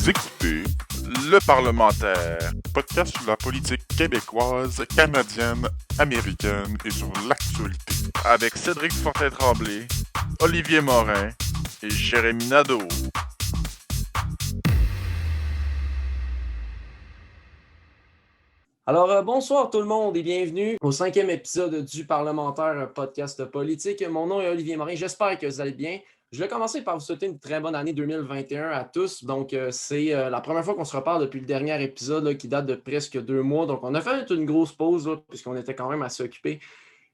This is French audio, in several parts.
Vous écoutez Le Parlementaire, podcast sur la politique québécoise, canadienne, américaine et sur l'actualité. Avec Cédric Fortin-Tremblay, Olivier Morin et Jérémy Nadeau. Alors, bonsoir tout le monde et bienvenue au 5e épisode du Parlementaire podcast politique. Mon nom est Olivier Morin, j'espère que vous allez bien. Je vais commencer par vous souhaiter une très bonne année 2021 à tous. Donc, c'est la première fois qu'on se reparle depuis le dernier épisode là, qui date de presque 2 mois. Donc, on a fait une grosse pause là, puisqu'on était quand même assez occupés.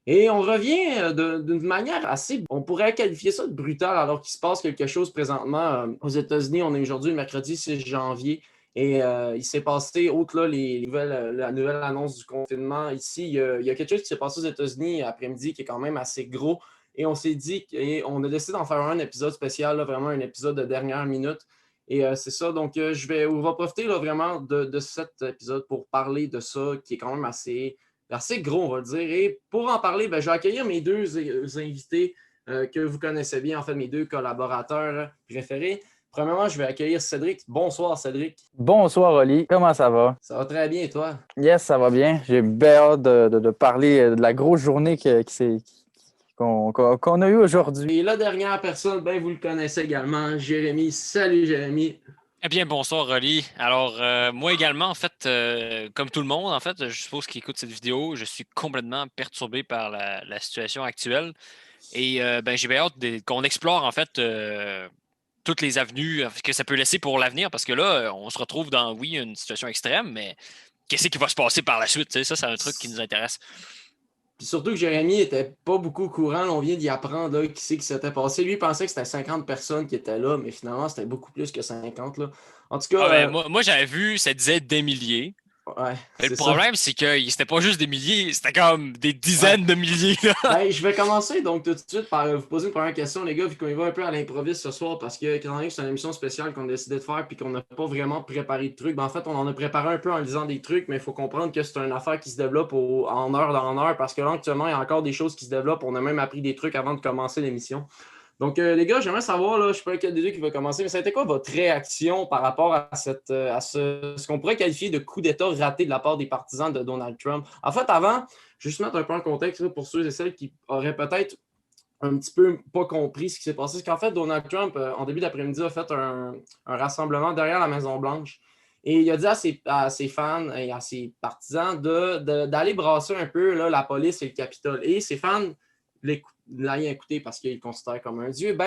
Et on revient d'une manière assez, on pourrait qualifier ça de brutale alors qu'il se passe quelque chose présentement aux États-Unis. On est aujourd'hui le mercredi 6 janvier. Et il s'est passé, outre là, la nouvelle annonce du confinement, ici, il y a quelque chose qui s'est passé aux États-Unis après-midi qui est quand même assez gros. Et on s'est dit, et on a décidé d'en faire un épisode spécial, là, vraiment un épisode de dernière minute. Et c'est ça, donc on va profiter là, vraiment de cet épisode pour parler de ça, qui est quand même assez gros, on va dire. Et pour en parler, je vais accueillir mes deux invités que vous connaissez bien, en fait, mes deux collaborateurs préférés. Premièrement, je vais accueillir Cédric. Bonsoir, Cédric. Bonsoir, Oli. Comment ça va? Ça va très bien, et toi? Yes, ça va bien. J'ai bien hâte de parler de la grosse journée qu'on a eue aujourd'hui. Et la dernière personne, vous le connaissez également, Jérémy. Salut, Jérémy. Eh bien, bonsoir, Rolly. Alors, moi également, en fait, comme tout le monde, en fait, je suppose qui écoute cette vidéo, je suis complètement perturbé par la situation actuelle. Et j'ai bien hâte qu'on explore, en fait, toutes les avenues que ça peut laisser pour l'avenir, parce que là, on se retrouve dans, oui, une situation extrême, mais qu'est-ce qui va se passer par la suite? Tu sais, ça, c'est un truc qui nous intéresse. Puis surtout que Jérémy était pas beaucoup au courant. Là, on vient d'y apprendre là, qui c'est qui s'était passé. Lui, il pensait que c'était 50 personnes qui étaient là, mais finalement, c'était beaucoup plus que 50. Là. En tout cas, Moi, j'avais vu, ça disait des milliers. ouais, Mais le c'est ça. problème, c'est que c'était pas juste des milliers, c'était comme des dizaines de milliers. Là. Je vais commencer donc tout de suite par vous poser une première question, les gars, vu qu'on y va un peu à l'improviste ce soir, parce que étant donné que c'est une émission spéciale qu'on a décidé de faire puis qu'on n'a pas vraiment préparé de trucs, en fait, on en a préparé un peu en lisant des trucs, mais il faut comprendre que c'est une affaire qui se développe en heure dans heure, parce que là, actuellement, il y a encore des choses qui se développent. On a même appris des trucs avant de commencer l'émission. Donc, les gars, j'aimerais savoir, là, je ne sais pas lequel des deux qui va commencer, mais ça a été quoi votre réaction par rapport à ce qu'on pourrait qualifier de coup d'État raté de la part des partisans de Donald Trump? En fait, avant, je vais juste mettre un peu en contexte là, pour ceux et celles qui auraient peut-être un petit peu pas compris ce qui s'est passé. C'est qu'en fait, Donald Trump, en début d'après-midi, a fait un rassemblement derrière la Maison-Blanche. Et il a dit à ses fans et à ses partisans d'aller brasser un peu là, la police et le Capitole. Et ses fans l'ayant écouté parce qu'ils le considèrent comme un dieu,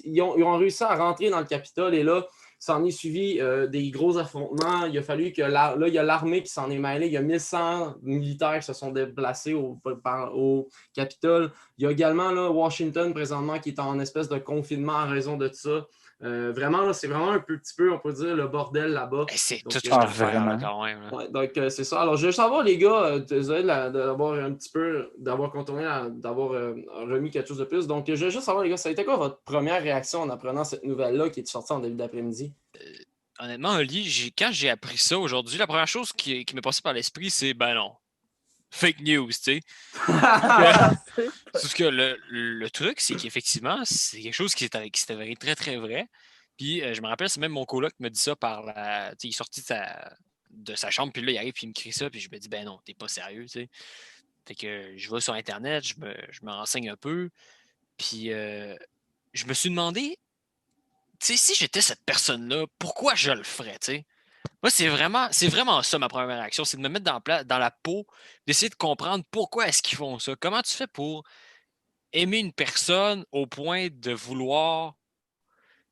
ils ont réussi à rentrer dans le Capitole et là, s'en est suivi des gros affrontements. Il a fallu que là, il y a l'armée qui s'en est mêlée. Il y a 1100 militaires qui se sont déplacés au Capitole. Il y a également là, Washington présentement qui est en espèce de confinement en raison de ça. Vraiment, là, c'est vraiment un petit peu, on peut dire, le bordel là-bas. C'est Donc, toute une affaire là, quand même. Là. Ouais, donc, c'est ça. Alors, je veux savoir, les gars, désolé d'avoir un petit peu, d'avoir contourné, d'avoir remis quelque chose de plus. Donc, je veux juste savoir, les gars, ça a été quoi votre première réaction en apprenant cette nouvelle-là qui est sortie en début d'après-midi? Honnêtement, Oli, quand j'ai appris ça aujourd'hui, la première chose qui m'est passée par l'esprit, c'est ben non. Fake news, tu sais. Sauf que le truc, c'est qu'effectivement, c'est quelque chose qui s'est avéré très, très vrai. Puis, je me rappelle, c'est même mon coloc qui me dit ça il est sorti de sa chambre, puis là, il arrive, puis il me crie ça, puis je me dis, ben non, t'es pas sérieux, tu sais. Fait que je vais sur Internet, je me renseigne un peu, puis je me suis demandé, tu sais, si j'étais cette personne-là, pourquoi je le ferais, tu sais? Moi, c'est vraiment ça ma première réaction, c'est de me mettre dans la peau, d'essayer de comprendre pourquoi est-ce qu'ils font ça. Comment tu fais pour aimer une personne au point de vouloir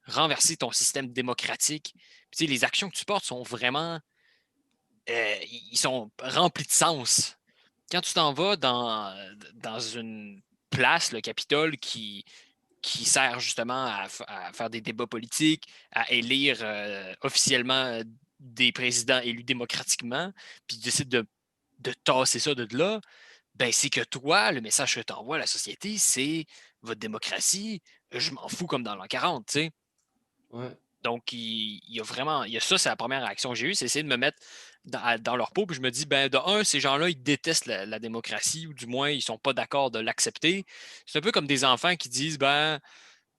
renverser ton système démocratique? Puis, tu sais, les actions que tu portes sont vraiment... ils sont remplis de sens. Quand tu t'en vas dans une place, le Capitole, qui sert justement à faire des débats politiques, à élire officiellement des présidents élus démocratiquement, puis tu décides de tasser ça de là, ben c'est que toi, le message que tu envoies à la société, c'est votre démocratie, je m'en fous comme dans l'an 40, tu sais. Ouais. Donc, il y a vraiment, il y a ça, c'est la première réaction que j'ai eue, c'est essayer de me mettre dans leur peau, puis je me dis, ben de un, ces gens-là, ils détestent la démocratie, ou du moins, ils sont pas d'accord de l'accepter. C'est un peu comme des enfants qui disent, ben,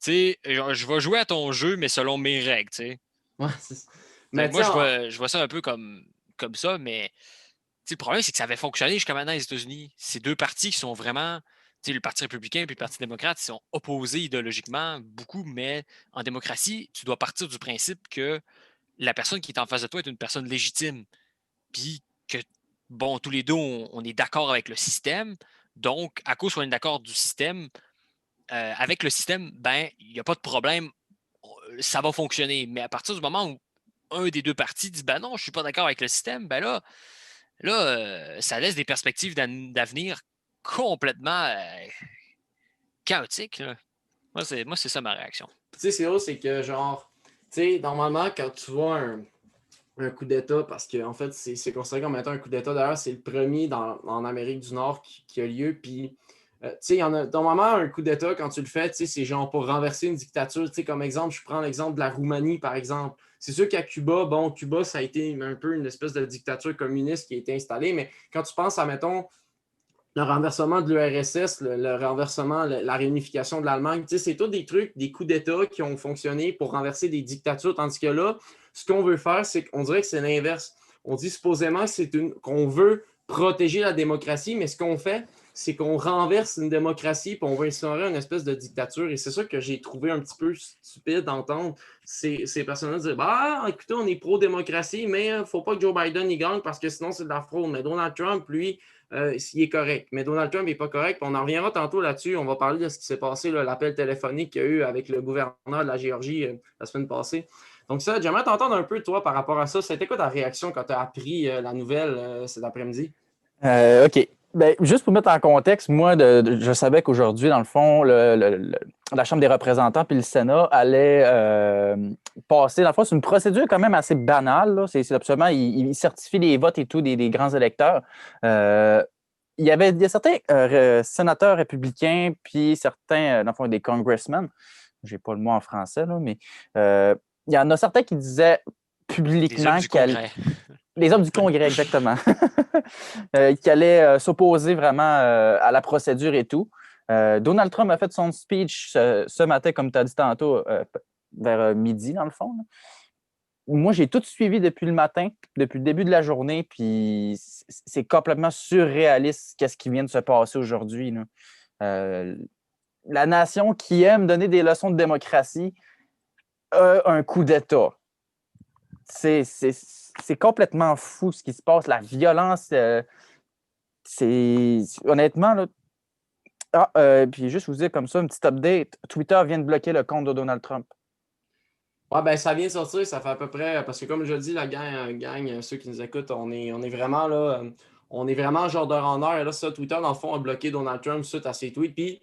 tu sais, je vais jouer à ton jeu, mais selon mes règles, tu sais. Ouais, Mais Moi, tu sais, je vois ça un peu comme ça, mais le problème, c'est que ça avait fonctionné jusqu'à maintenant aux États-Unis. Ces deux partis qui sont vraiment, le Parti républicain et le Parti démocrate, ils sont opposés idéologiquement beaucoup, mais en démocratie, tu dois partir du principe que la personne qui est en face de toi est une personne légitime. Puis que, bon, tous les deux, on est d'accord avec le système. Donc, à cause qu'on est d'accord du système, avec le système, ben, il n'y a pas de problème, ça va fonctionner. Mais à partir du moment où un des deux partis dit ben non, je ne suis pas d'accord avec le système, ben là ça laisse des perspectives d'avenir complètement chaotiques. Là. Moi, c'est ça ma réaction. tu sais, c'est drôle, c'est que genre, tu sais, normalement, quand tu vois un coup d'État, parce qu'en fait, c'est considéré comme étant un coup d'État. D'ailleurs, c'est le premier en Amérique du Nord qui a lieu. Puis, tu sais, il y en a, normalement, un coup d'État, quand tu le fais, tu sais, c'est genre pour renverser une dictature. Tu sais, comme exemple, je prends l'exemple de la Roumanie, par exemple. C'est sûr qu'à Cuba, bon, Cuba, ça a été un peu une espèce de dictature communiste qui a été installée. Mais quand tu penses à, mettons, le renversement de l'URSS, le renversement, la réunification de l'Allemagne, c'est tous des trucs, des coups d'État qui ont fonctionné pour renverser des dictatures, tandis que là, ce qu'on veut faire, c'est qu'on dirait que c'est l'inverse. On dit supposément qu'on veut protéger la démocratie, mais ce qu'on fait, c'est qu'on renverse une démocratie et on veut instaurer une espèce de dictature. Et c'est ça que j'ai trouvé un petit peu stupide d'entendre ces personnes-là dire bah, écoutez, on est pro-démocratie, mais il ne faut pas que Joe Biden y gagne parce que sinon c'est de la fraude. Mais Donald Trump, lui, il est correct. Mais Donald Trump n'est pas correct. On en reviendra tantôt là-dessus. On va parler de ce qui s'est passé, l'appel téléphonique qu'il y a eu avec le gouverneur de la Géorgie la semaine passée. Donc ça, j'aimerais t'entendre un peu, toi, par rapport à ça. C'était quoi ta réaction quand tu as appris la nouvelle cet après-midi? OK. Ben, juste pour mettre en contexte, moi, je savais qu'aujourd'hui, dans le fond, la Chambre des représentants puis le Sénat allaient passer. Dans le fond, c'est une procédure quand même assez banale. Là. C'est absolument, ils certifient les votes et tout des grands électeurs. Il y a certains sénateurs républicains puis certains, dans le fond, des congressmen. Je n'ai pas le mot en français, là, mais il y en a certains qui disaient publiquement les hommes du Congrès, exactement. Qui allaient s'opposer vraiment à la procédure et tout. Donald Trump a fait son speech ce matin, comme tu as dit tantôt, vers midi, dans le fond. Là. Moi, j'ai tout suivi depuis le matin, depuis le début de la journée, puis c'est complètement surréaliste qu'est-ce qui vient de se passer aujourd'hui. La nation qui aime donner des leçons de démocratie a un coup d'État. C'est complètement fou ce qui se passe. La violence, c'est honnêtement, là. Puis juste vous dire comme ça, un petit update. Twitter vient de bloquer le compte de Donald Trump. Ouais, ben ça vient de sortir, ça fait à peu près, parce que comme je le dis, la gang, ceux qui nous écoutent, on est vraiment là, on est vraiment genre d'heure en heure. Et là, ça, Twitter, dans le fond, a bloqué Donald Trump suite à ses tweets. Puis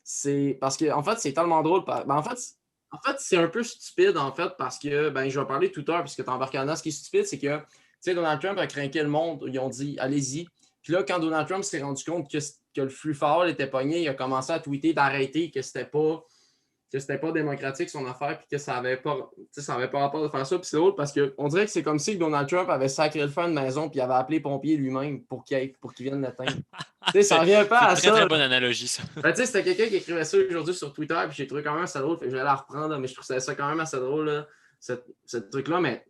c'est parce que, en fait, c'est tellement drôle. En fait, c'est un peu stupide, en fait, parce que, ben, je vais parler de Twitter, puisque tu embarques là. Ce qui est stupide, c'est que, tu sais, Donald Trump a craqué le monde. Ils ont dit, allez-y. Puis là, quand Donald Trump s'est rendu compte que le flux fort était pogné, il a commencé à tweeter d'arrêter, que c'était pas démocratique son affaire, puis que ça avait pas rapport de faire ça. Puis c'est drôle parce qu'on dirait que c'est comme si Donald Trump avait sacré le feu à une maison, puis il avait appelé pompier lui-même pour qu'il vienne l'éteindre. Ça revient pas à ça. C'est une très bonne analogie, ça. Ben, c'était quelqu'un qui écrivait ça aujourd'hui sur Twitter, puis j'ai trouvé quand même assez drôle. Fait que je vais la reprendre, là, mais je trouvais ça quand même assez drôle, là, ce truc-là. Mais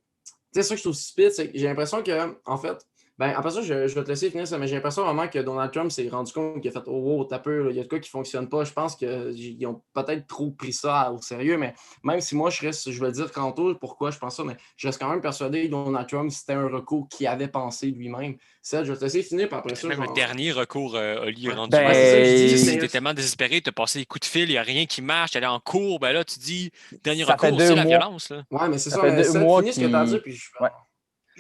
ça que je trouve stupide, c'est que j'ai l'impression que, en fait, ben, après ça, je vais te laisser finir ça, mais j'ai l'impression vraiment que Donald Trump s'est rendu compte qu'il a fait oh, wow, t'as peu, il y a de quoi qui ne fonctionne pas. Je pense qu'ils ont peut-être trop pris ça au sérieux, mais même si moi, je vais le dire tantôt pourquoi je pense ça, mais je reste quand même persuadé que Donald Trump, c'était un recours qu'il avait pensé lui-même. Ça, je vais te laisser finir, puis après ça. Même le dernier recours, Oli, rendu. Ben, c'est ça que je dis. Si t'es tellement désespéré, t'as passé des coups de fil, il n'y a rien qui marche, t'es allé en cours, ben là, tu dis, dernier Ça recours, fait c'est 2 la mois. violence. Là. Ouais, mais c'est ça. fait Mais 2 mois finis ce que t'as dit, puis je vais. Ouais.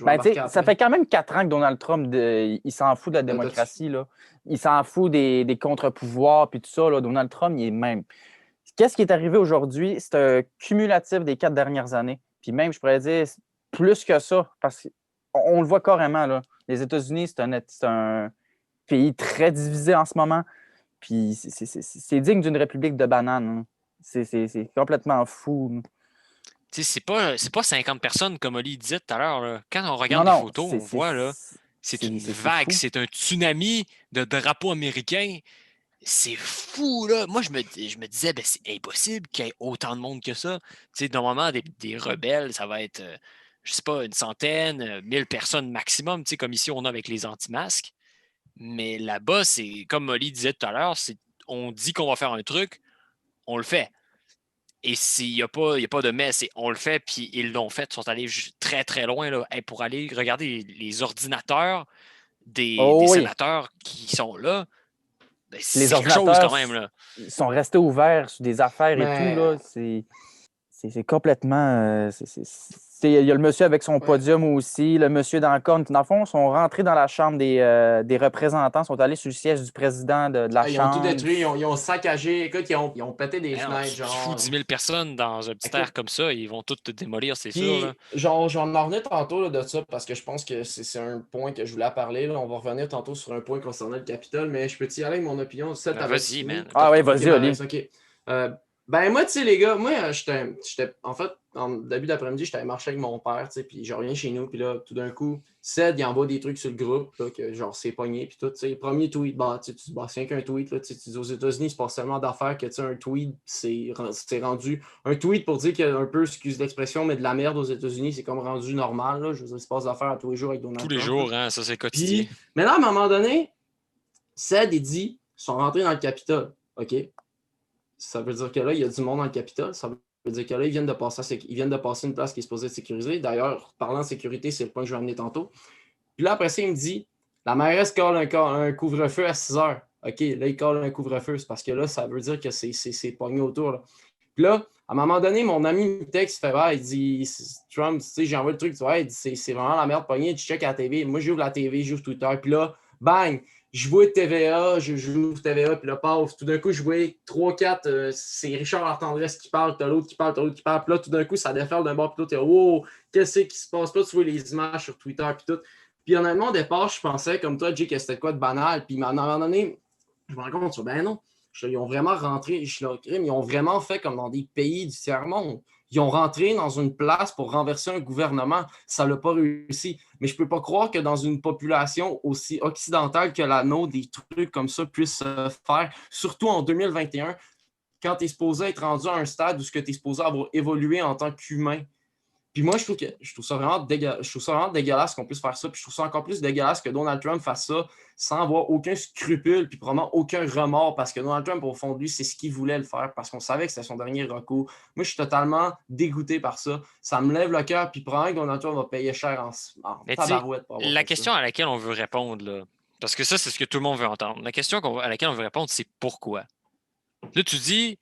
Ben, ça fait quand même 4 ans que Donald Trump, il s'en fout de la démocratie. Là. Il s'en fout des contre-pouvoirs puis tout ça. Là. Donald Trump, il est même. Qu'est-ce qui est arrivé aujourd'hui? C'est un cumulatif des 4 dernières années. Puis même, je pourrais dire, plus que ça, parce qu'on le voit carrément. Là. Les États-Unis, c'est un pays très divisé en ce moment. Puis c'est digne d'une république de bananes. C'est complètement fou. C'est pas 50 personnes, comme Oli disait tout à l'heure. Là. Quand on regarde les photos, on voit, là, c'est une vague, c'est un tsunami de drapeaux américains. C'est fou, là. Moi, je me disais, c'est impossible qu'il y ait autant de monde que ça. Normalement, des rebelles, ça va être je sais pas, une centaine, 1000 personnes maximum, tu sais, comme ici, on a avec les anti-masques. Mais là-bas, c'est comme Molly disait tout à l'heure, on dit qu'on va faire un truc, on le fait. Et il n'y a pas de mais, c'est on le fait, puis ils l'ont fait. Ils sont allés très, très loin là, pour aller regarder les ordinateurs des Oh oui. sénateurs qui sont là. Ben, Les c'est quelque chose ordinateurs quand même. Là. ils sont restés ouverts sur des affaires et tout. Mais Là. C'est complètement. Il y a le monsieur avec son ouais. podium aussi, le monsieur dans le corne. Dans le fond, ils sont rentrés dans la chambre des représentants, sont allés sur le siège du président de la Ils ont tout chambre. détruit, ils ont saccagé, écoute, ils ont pété des Ben non, fenêtres, tu fous genre. 10 000 personnes dans un petit Écoute, air comme ça, ils vont tout te démolir, c'est sûr. puis, Là. genre, j'en en revenais tantôt là, de ça parce que je pense que c'est un point que je voulais parler. Là. On va revenir tantôt sur un point concernant le Capitole, mais je peux y aller avec mon opinion. Ben, vas-y, man. Ah oui, Ok, vas-y, ben, Oli. ok. Ben, moi, tu sais, les gars, moi, j'étais. En fait, en début d'après-midi, j'étais allé marcher avec mon père, tu sais, puis je reviens chez nous, puis là, tout d'un coup, Ced, il envoie des trucs sur le groupe, là, que genre, c'est pogné, puis tout, tu sais. Premier tweet, bah, tu dis, bah, c'est rien qu'un tweet, là, tu dis, aux États-Unis, il se passe tellement d'affaires que, tu sais, un tweet, c'est rendu. Un tweet pour dire qu'il y a un peu, excuse l'expression, mais de la merde aux États-Unis, c'est comme rendu normal, là. Je veux dire, il se passe d'affaires à tous les jours avec Donald Tous Trump. les jours, hein, ça c'est quotidien. Puis, mais là, à un moment donné, Ced, il dit, ils sont rentrés dans le Capitole, OK? Ça veut dire que là, il y a du monde dans le Capitole. Ça veut dire que là, ils viennent de passer une place qui est supposée être sécurisée. D'ailleurs, parlant de sécurité, c'est le point que je vais amener tantôt. Puis là, après ça, il me dit la mairesse colle un couvre-feu à 6 heures. OK, là, il colle un couvre-feu. C'est parce que là, ça veut dire que c'est pogné autour. Là. Puis là, à un moment donné, mon ami me texte, il fait il dit Trump, tu sais, j'ai envoyé le truc, tu vois, il dit c'est vraiment la merde pognée. Tu check à la TV. Moi, j'ouvre la TV, j'ouvre Twitter. Puis là, bang! Je vois TVA, j'ouvre TVA, puis là, paf, tout d'un coup, je vois 3-4, c'est Richard Artendresse qui parle, t'as l'autre qui parle, puis là, tout d'un coup, ça déferle d'un bord, puis l'autre, t'es wow, qu'est-ce qui se passe? Là, tu vois les images sur Twitter, puis tout. Puis honnêtement, au départ, je pensais, comme toi, Jay, que c'était quoi de banal, puis à un moment donné, je me rends compte, ben non, ils ont vraiment rentré, ils ont vraiment fait comme dans des pays du tiers-monde. Ils ont rentré dans une place pour renverser un gouvernement. Ça ne l'a pas réussi. Mais je ne peux pas croire que dans une population aussi occidentale que la nôtre, des trucs comme ça puissent se faire, surtout en 2021, quand tu es supposé être rendu à un stade où tu es supposé avoir évolué en tant qu'humain. Puis moi, je trouve ça vraiment dégueulasse qu'on puisse faire ça. Puis je trouve ça encore plus dégueulasse que Donald Trump fasse ça sans avoir aucun scrupule, puis probablement aucun remords, parce que Donald Trump, au fond de lui, c'est ce qu'il voulait le faire, parce qu'on savait que c'était son dernier recours. Moi, je suis totalement dégoûté par ça. Ça me lève le cœur, puis probablement que Donald Trump va payer cher en tabarouette. La question à laquelle on veut répondre, là, parce que ça, c'est ce que tout le monde veut entendre. La question à laquelle on veut répondre, c'est pourquoi. Là, tu dis,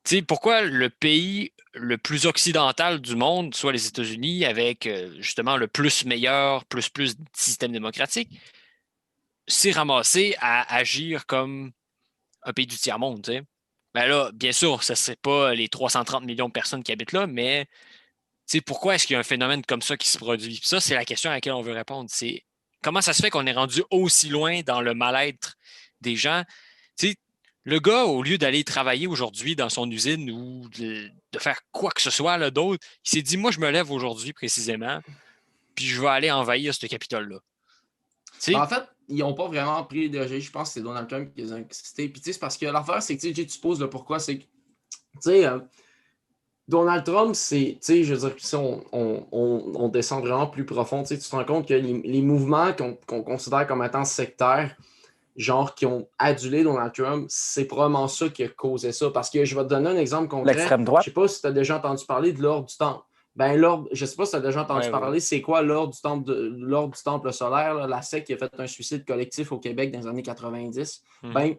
tu sais, pourquoi le pays le plus occidental du monde, soit les États-Unis, avec justement le plus meilleur, plus système démocratique, s'est ramassé à agir comme un pays du tiers-monde, tu sais. Ben là, bien sûr, ce ne serait pas les 330 millions de personnes qui habitent là, mais pourquoi est-ce qu'il y a un phénomène comme ça qui se produit? Puis ça, c'est la question à laquelle on veut répondre. C'est comment ça se fait qu'on est rendu aussi loin dans le mal-être des gens? Tu sais, le gars, au lieu d'aller travailler aujourd'hui dans son usine ou de faire quoi que ce soit là, d'autre, il s'est dit, moi, je me lève aujourd'hui précisément, puis je vais aller envahir ce Capitole-là. En fait, ils n'ont pas vraiment pris de Je pense que c'est Donald Trump qui les a incités. Puis c'est parce que l'affaire, c'est que tu poses le pourquoi, c'est que, tu sais, Donald Trump, c'est, tu sais, je veux dire, si on descend vraiment plus profond, tu te rends compte que les mouvements qu'on considère comme étant sectaires, genre qui ont adulé Donald Trump, c'est probablement ça qui a causé ça. Parce que je vais te donner un exemple concret. L'extrême droite. Je ne sais pas si tu as déjà entendu parler de l'ordre du Temple. Ben, je ne sais pas si tu as déjà entendu parler, c'est quoi l'ordre du Temple solaire, là, la secte qui a fait un suicide collectif au Québec dans les années 90. Ben,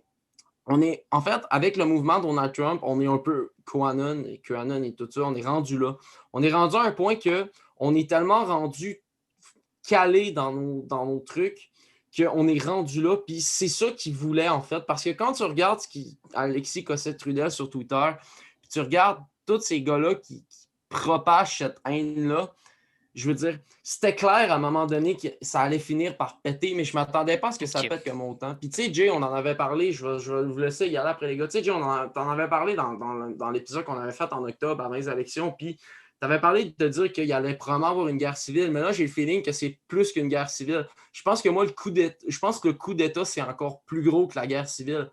en fait, avec le mouvement Donald Trump, on est un peu QAnon et tout ça, on est rendu là. On est rendu à un point qu'on est tellement rendu calé dans nos trucs qu'on est rendu là, puis c'est ça qu'ils voulaient, en fait, parce que quand tu regardes Alexis Cossette-Trudel sur Twitter, puis tu regardes tous ces gars-là qui propagent cette haine-là, je veux dire, c'était clair à un moment donné que ça allait finir par péter, mais je ne m'attendais pas à ce que ça pète comme autant. Puis tu sais, Jay, on en avait parlé, je vais vous laisser y aller après les gars. Tu sais, Jay, t'en avait parlé dans l'épisode qu'on avait fait en octobre avant les élections, puis tu avais parlé de te dire qu'il allait probablement avoir une guerre civile, mais là, j'ai le feeling que c'est plus qu'une guerre civile. Je pense que moi, le coup d'État, c'est encore plus gros que la guerre civile.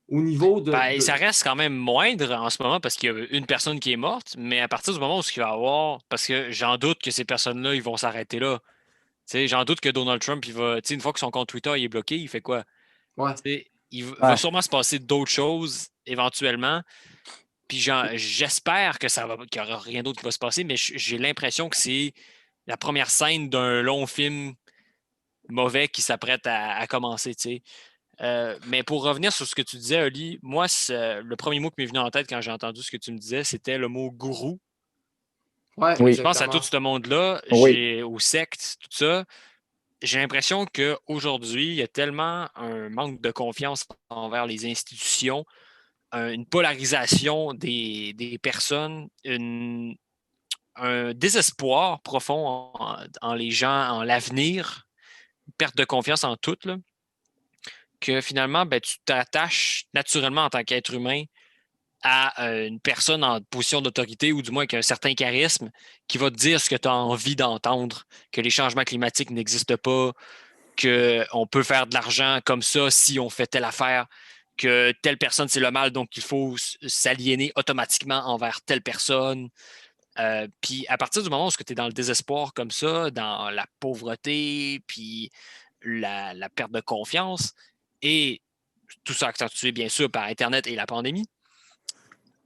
au niveau de. Ben, ça reste quand même moindre en ce moment parce qu'il y a une personne qui est morte, mais à partir du moment où il va y avoir. Parce que j'en doute que ces personnes-là, ils vont s'arrêter là. Tu sais, j'en doute que Donald Trump, il va. Tu sais, une fois que son compte Twitter il est bloqué, il fait quoi? Ouais. Tu sais, il va Ouais. sûrement se passer d'autres choses éventuellement. Puis j'espère que qu'il n'y aura rien d'autre qui va se passer, mais j'ai l'impression que c'est la première scène d'un long film mauvais qui s'apprête à commencer, tu sais. Mais pour revenir sur ce que tu disais, Oli, moi, le premier mot qui m'est venu en tête quand j'ai entendu ce que tu me disais, c'était le mot gourou. Ouais, Oui. Je pense à exactement. tout ce monde-là, Oui. aux sectes, tout ça. J'ai l'impression qu'aujourd'hui, il y a tellement un manque de confiance envers les institutions, une polarisation des personnes, un désespoir profond en les gens, en l'avenir, une perte de confiance en tout, là, que finalement, ben, tu t'attaches naturellement en tant qu'être humain à une personne en position d'autorité ou du moins avec un certain charisme qui va te dire ce que tu as envie d'entendre, que les changements climatiques n'existent pas, qu'on peut faire de l'argent comme ça si on fait telle affaire, que telle personne c'est le mal, donc il faut s'aliéner automatiquement envers telle personne. Puis à partir du moment où tu es dans le désespoir comme ça, dans la pauvreté, puis la perte de confiance, et tout ça accentué bien sûr par Internet et la pandémie,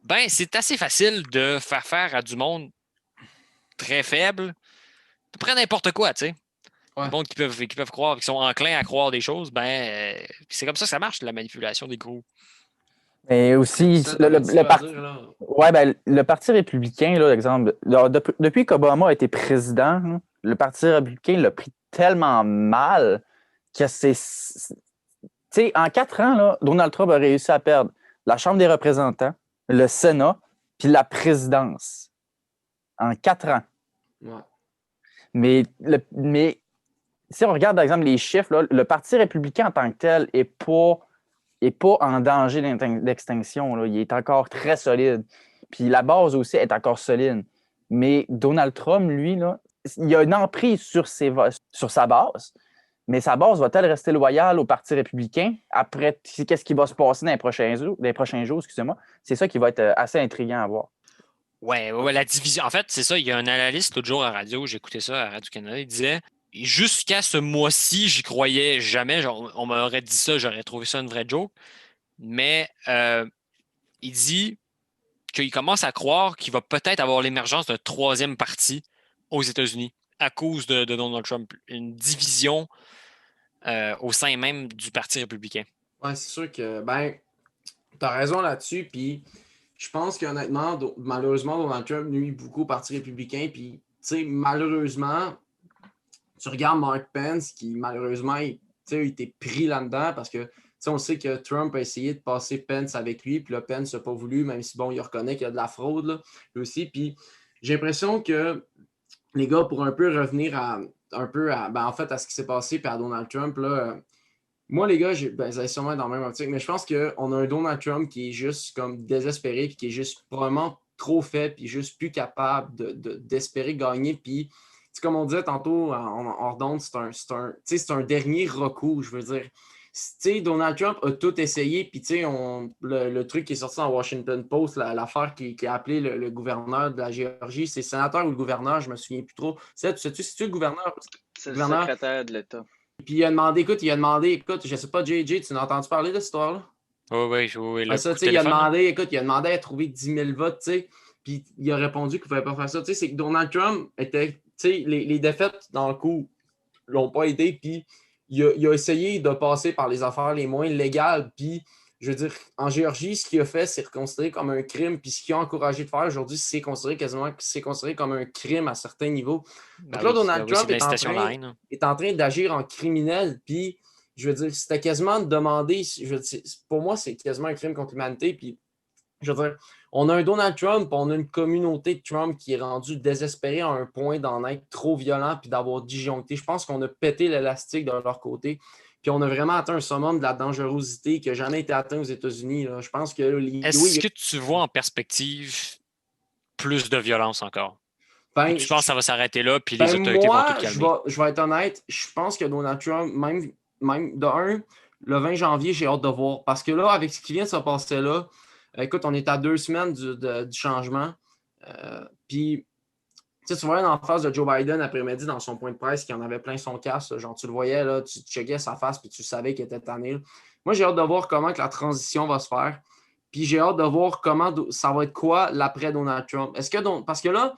ben c'est assez facile de faire à du monde très faible, à peu près n'importe quoi, tu sais. Ouais. Du monde qui peuvent croire, qui sont enclins à croire des choses, ben c'est comme ça que ça marche, la manipulation des groupes. Mais aussi, Ça, t'avais-tu le à parti. dire, là? Ouais, ben, le Parti républicain, là, exemple, depuis qu'Obama a été président, là, le Parti républicain l'a pris tellement mal que c'est. Tu sais, en 4 ans, là, Donald Trump a réussi à perdre la Chambre des représentants, le Sénat, puis la présidence. En 4 ans. Ouais. Mais si on regarde, par exemple, les chiffres, là, le Parti républicain en tant que tel n'est pas en danger d'extinction. Là. Il est encore très solide. Puis la base aussi est encore solide. Mais Donald Trump, lui, là, il a une emprise sur sa base. Mais sa base va-t-elle rester loyale au Parti républicain? Après, qu'est-ce qui va se passer dans les prochains jours? Excusez-moi. C'est ça qui va être assez intriguant à voir. Ouais, la division. En fait, c'est ça, il y a un analyste l'autre jour à radio, j'écoutais ça à Radio-Canada, il disait jusqu'à ce mois-ci, j'y croyais jamais. Genre, on m'aurait dit ça, j'aurais trouvé ça une vraie joke. Mais il dit qu'il commence à croire qu'il va peut-être avoir l'émergence d'un troisième parti aux États-Unis à cause de Donald Trump. Une division au sein même du Parti républicain. Ouais, c'est sûr que, ben, t'as raison là-dessus, puis je pense qu'honnêtement, malheureusement, Donald Trump nuit beaucoup au Parti républicain, puis, tu sais, malheureusement, tu regardes Mark Pence, qui, malheureusement, il était pris là-dedans, parce que, tu sais, on sait que Trump a essayé de passer Pence avec lui, puis là, Pence n'a pas voulu, même si, bon, il reconnaît qu'il y a de la fraude, là, lui aussi, puis j'ai l'impression que les gars, pour un peu revenir en fait, à ce qui s'est passé, puis à Donald Trump, là, moi, les gars, vous allez sûrement être dans la même optique, mais je pense qu'on a un Donald Trump qui est juste comme désespéré, puis qui est juste probablement trop faible, puis juste plus capable d'espérer gagner. Puis, comme on disait tantôt en redonde, c'est un dernier recours, je veux dire. Donald Trump a tout essayé, puis le truc qui est sorti dans Washington Post, l'affaire qui a appelé le gouverneur de la Géorgie, c'est le sénateur ou le gouverneur, je me souviens plus trop. Sais-tu le gouverneur? C'est le secrétaire de l'État. Puis il a demandé, je sais pas, JJ, tu as entendu parler de cette histoire-là? Oui. Il a demandé à trouver 10 000 votes, tu sais. Puis il a répondu qu'il ne fallait pas faire ça. Tu sais, c'est que Donald Trump était, tu sais, les défaites dans le coup l'ont pas aidé. Puis il a essayé de passer par les affaires les moins légales. Puis, je veux dire, en Géorgie, ce qu'il a fait, c'est considéré comme un crime. Puis ce qu'il a encouragé de faire aujourd'hui, c'est considéré comme un crime à certains niveaux. Donc là, Donald Trump est en train d'agir en criminel. Puis, je veux dire, c'était quasiment de demander. Pour moi, c'est quasiment un crime contre l'humanité. Puis, je veux dire, on a un Donald Trump, on a une communauté de Trump qui est rendue désespérée à un point d'en être trop violent puis d'avoir disjoncté. Je pense qu'on a pété l'élastique de leur côté. Puis on a vraiment atteint un summum de la dangerosité qui n'a jamais été atteint aux États-Unis. Là. Je pense que... Est-ce que tu vois en perspective plus de violence encore? Ben, tu penses que ça va s'arrêter là puis les autorités vont tout calmer? Je vais être honnête, je pense que Donald Trump, même de un, le 20 janvier, j'ai hâte de voir. Parce que là, avec ce qui vient de se passer là, écoute, on est à 2 semaines du changement. Puis, tu vois en face de Joe Biden après-midi dans son point de presse qui en avait plein son casque. Genre, tu le voyais, là, tu checkais sa face puis tu savais qu'il était tanné. Là. Moi, j'ai hâte de voir comment que la transition va se faire. Puis j'ai hâte de voir comment ça va être quoi l'après Donald Trump. Parce que là,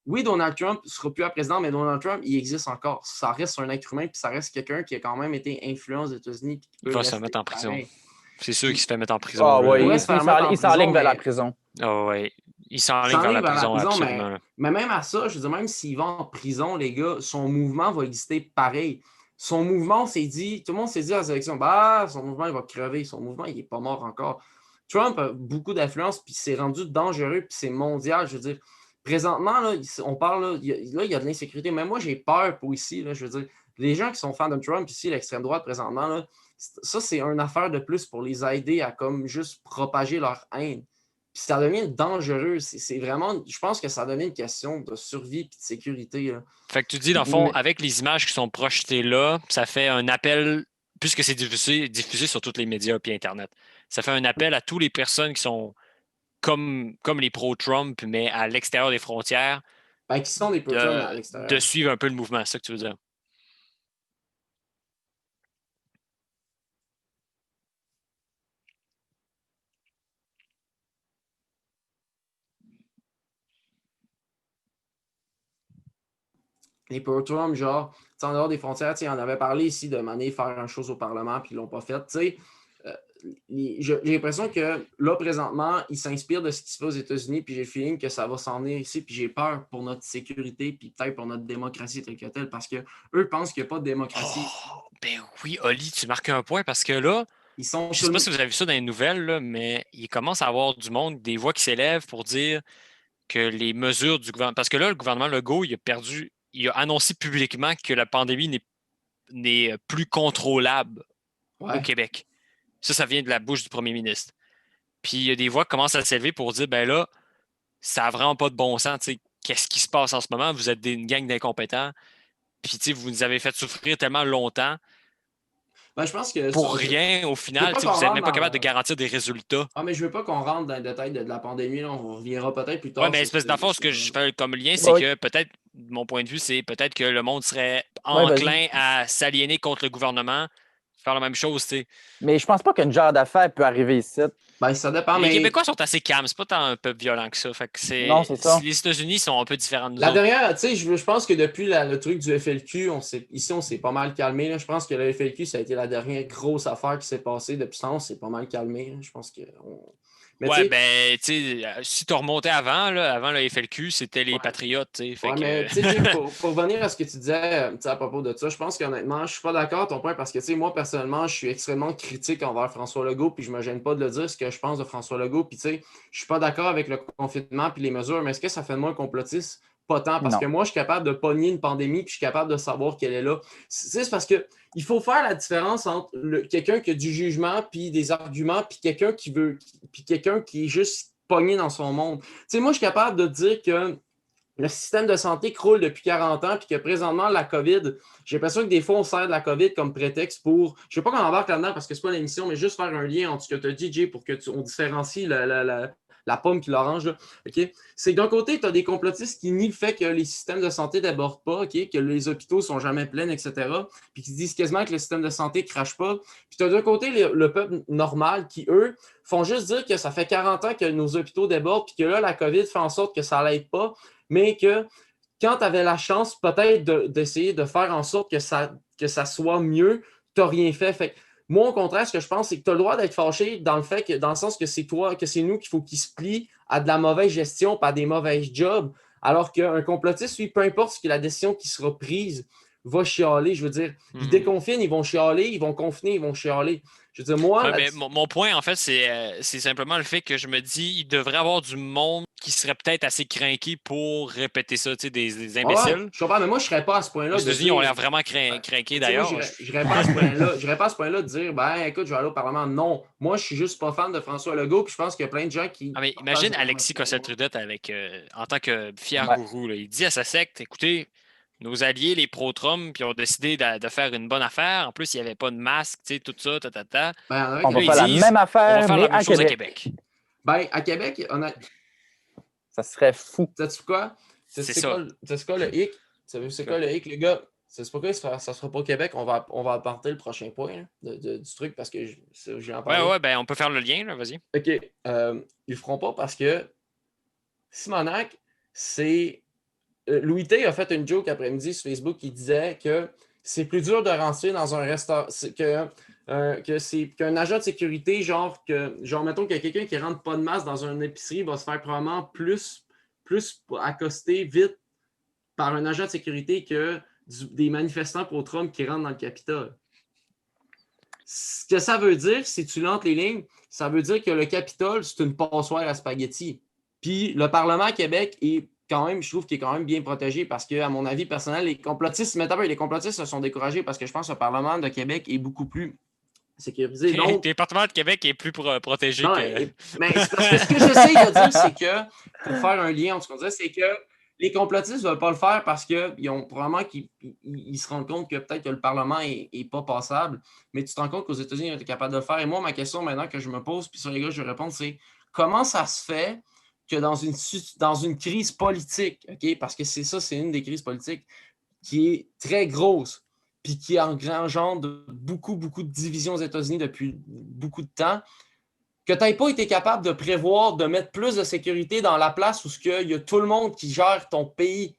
oui, Donald Trump ne sera plus à président, mais Donald Trump, il existe encore. Ça reste un être humain, puis ça reste quelqu'un qui a quand même été influent aux États-Unis. Il va se mettre en prison. C'est sûr qu'il se fait mettre en prison. Ah oui, il s'enligne vers la prison. Ah oui, il s'enligne vers la prison, absolument. Mais même à ça, je veux dire, même s'il va en prison, les gars, son mouvement va exister pareil. Son mouvement s'est dit, tout le monde s'est dit à la sélection, son mouvement, il va crever. Son mouvement, il n'est pas mort encore. Trump a beaucoup d'influence, puis c'est rendu dangereux, puis c'est mondial. Je veux dire, présentement, là, on parle, là, il y a de l'insécurité. Mais moi, j'ai peur pour ici. Là, je veux dire, les gens qui sont fans de Trump, ici, l'extrême droite, présentement, là, ça, c'est une affaire de plus pour les aider à comme juste propager leur haine. Puis ça devient dangereux. C'est vraiment, je pense que ça devient une question de survie et de sécurité. Là. Fait que tu dis, dans le fond, avec les images qui sont projetées là, ça fait un appel, puisque c'est diffusé sur tous les médias et Internet, ça fait un appel à toutes les personnes qui sont comme les pro-Trump, mais à l'extérieur des frontières. Qui sont des pro-Trump à l'extérieur. De suivre un peu le mouvement, c'est ça que tu veux dire? Les pro-Trump, genre, en dehors des frontières, on avait parlé ici de manière faire une chose au Parlement, puis ils ne l'ont pas fait. J'ai l'impression que là, présentement, ils s'inspirent de ce qui se fait aux États-Unis, puis j'ai le feeling que ça va s'en venir ici, puis j'ai peur pour notre sécurité, puis peut-être pour notre démocratie telle que telle, parce qu'eux pensent qu'il n'y a pas de démocratie. Oh, ben oui, Oli, tu marques un point, parce que là, je ne sais pas si vous avez vu ça dans les nouvelles, là, mais il commence à avoir du monde, des voix qui s'élèvent pour dire que les mesures du gouvernement... Parce que là, le gouvernement Legault, il a annoncé publiquement que la pandémie n'est plus contrôlable au Québec. Ça vient de la bouche du premier ministre. Puis il y a des voix qui commencent à s'élever pour dire, ben là, ça n'a vraiment pas de bon sens. Qu'est-ce qui se passe en ce moment? Vous êtes une gang d'incompétents. Puis vous nous avez fait souffrir tellement longtemps. Ben, je pense que pour rien, au final, vous n'êtes même pas capable de garantir des résultats. Ah, mais je veux pas qu'on rentre dans le détail de la pandémie. Là. On reviendra peut-être plus tard. Oui, mais espèce d'enfant, ce que je fais comme lien, c'est que peut-être, de mon point de vue, c'est peut-être que le monde serait enclin à s'aliéner contre le gouvernement, faire la même chose, tu sais. Mais je pense pas qu'une genre d'affaire peut arriver ici. Ben, ça dépend. Les Québécois sont assez calmes, c'est pas tant un peuple violent que ça. Fait que non, c'est ça. Les États-Unis sont un peu différents de nous. La dernière, tu sais, je pense que depuis le truc du FLQ, ici, on s'est pas mal calmé. Là. Je pense que le FLQ, ça a été la dernière grosse affaire qui s'est passée. Depuis ça, on s'est pas mal calmé. Là. Je pense que. Mais tu sais, si tu remontais avant le FLQ, c'était les Patriotes. Mais pour revenir à ce que tu disais à propos de ça, je pense qu'honnêtement, je suis pas d'accord ton point parce que moi, personnellement, je suis extrêmement critique envers François Legault, puis je me gêne pas de le dire ce que je pense de François Legault. Puis je suis pas d'accord avec le confinement puis les mesures, mais est-ce que ça fait de moi un complotiste? Pas tant, parce que moi, je suis capable de pogner une pandémie puis je suis capable de savoir qu'elle est là. C'est parce que il faut faire la différence entre quelqu'un qui a du jugement puis des arguments puis quelqu'un qui veut puis quelqu'un qui est juste pogné dans son monde. Moi, je suis capable de dire que le système de santé croule depuis 40 ans puis que présentement, la COVID, j'ai l'impression que des fois, on sert de la COVID comme prétexte pour... Je ne veux pas qu'on embarque là-dedans parce que c'est pas l'émission, mais juste faire un lien entre ce que tu as dit, Jay, pour qu'on différencie la pomme qui l'orange. Okay? C'est que d'un côté, tu as des complotistes qui nient le fait que les systèmes de santé ne débordent pas, okay? Que les hôpitaux ne sont jamais pleins, etc. Puis qui disent quasiment que le système de santé ne crache pas. Puis tu as d'un côté le peuple normal qui, eux, font juste dire que ça fait 40 ans que nos hôpitaux débordent puis que là, la COVID fait en sorte que ça l'aide pas, mais que quand tu avais la chance peut-être d'essayer de faire en sorte que ça soit mieux, tu n'as rien fait. Fait moi, au contraire, ce que je pense, c'est que tu as le droit d'être fâché dans le sens que c'est toi, que c'est nous qu'il faut qu'il se plie à de la mauvaise gestion, pas à des mauvais jobs. Alors qu'un complotiste, lui, peu importe ce que la décision qui sera prise, va chialer. Je veux dire, ils déconfinent, ils vont chialer, ils vont confiner, ils vont chialer. Je veux dire, moi. Mon point, en fait, c'est simplement le fait que je me dis il devrait y avoir du monde qui serait peut-être assez craqué pour répéter ça, tu sais, des imbéciles. Je comprends, mais moi, je ne serais pas à ce point-là. Les États-Unis ont l'air vraiment craqués d'ailleurs. Je n'irais pas à ce point-là de dire écoute, je vais aller au Parlement. Non. Moi, je suis juste pas fan de François Legault, puis je pense qu'il y a plein de gens qui. Mais imagine Alexis Cossette-Trudette en tant que fier gourou. Là. Il dit à sa secte écoutez, nos alliés, les pro-Trump, puis ont décidé de faire une bonne affaire. En plus, il n'y avait pas de masque, tout ça, Ben, On va Là, faire la ils disent, même on va affaire, faire mais la même à chose à Québec. Québec. Ben, à Québec, Ça serait fou. sais-tu quoi? C'est C'est ça. quoi le hic? C'est quoi le hic, les gars? C'est pourquoi ça sera pas au Québec? On va apporter le prochain point là, du truc parce que j'ai en parlé. Ouais, ben on peut faire le lien, là, vas-y. OK. Ils le feront pas parce que Simonac, c'est. Louis T a fait une joke après-midi sur Facebook qui disait que c'est plus dur de rentrer dans un restaurant. Qu'un agent de sécurité, genre, mettons qu'il y a quelqu'un qui rentre pas de masse dans une épicerie, va se faire probablement plus accoster vite par un agent de sécurité que des manifestants pour Trump qui rentrent dans le Capitole. Ce que ça veut dire, si tu lentres les lignes, ça veut dire que le Capitole, c'est une passoire à spaghetti. Puis le Parlement à Québec est quand même, je trouve qu'il est quand même bien protégé parce que, à mon avis personnel, les complotistes se sont découragés parce que je pense que le Parlement de Québec est beaucoup plus sécurisé. Le département de Québec est plus protégé non, que. Mais c'est parce que ce que j'essaie de dire, c'est que, pour faire un lien entre ce qu'on dit, c'est que les complotistes ne veulent pas le faire parce qu'ils ont probablement qu'ils se rendent compte que peut-être que le Parlement n'est pas passable, mais tu te rends compte qu'aux États-Unis, ils ont été capables de le faire. Et moi, ma question maintenant que je me pose, puis sur les gars, je vais répondre, c'est comment ça se fait que dans une crise politique, OK, parce que c'est une des crises politiques qui est très grosse, puis qui engendre beaucoup, beaucoup de divisions aux États-Unis depuis beaucoup de temps, que tu n'aies pas été capable de prévoir, de mettre plus de sécurité dans la place où il y a tout le monde qui gère ton pays.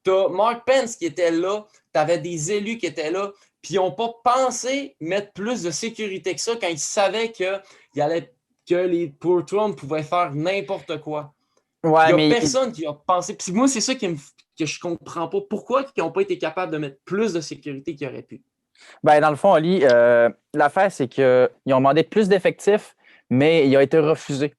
Tu as Mark Pence qui était là, tu avais des élus qui étaient là, puis ils n'ont pas pensé mettre plus de sécurité que ça quand ils savaient que les pour Trump pouvaient faire n'importe quoi. Ouais, il n'y a personne qui a pensé. Puis moi, c'est ça que je ne comprends pas. Pourquoi ils n'ont pas été capables de mettre plus de sécurité qu'ils auraient pu? Ben, dans le fond, Oli, l'affaire, c'est qu'ils ont demandé plus d'effectifs, mais il a été refusé.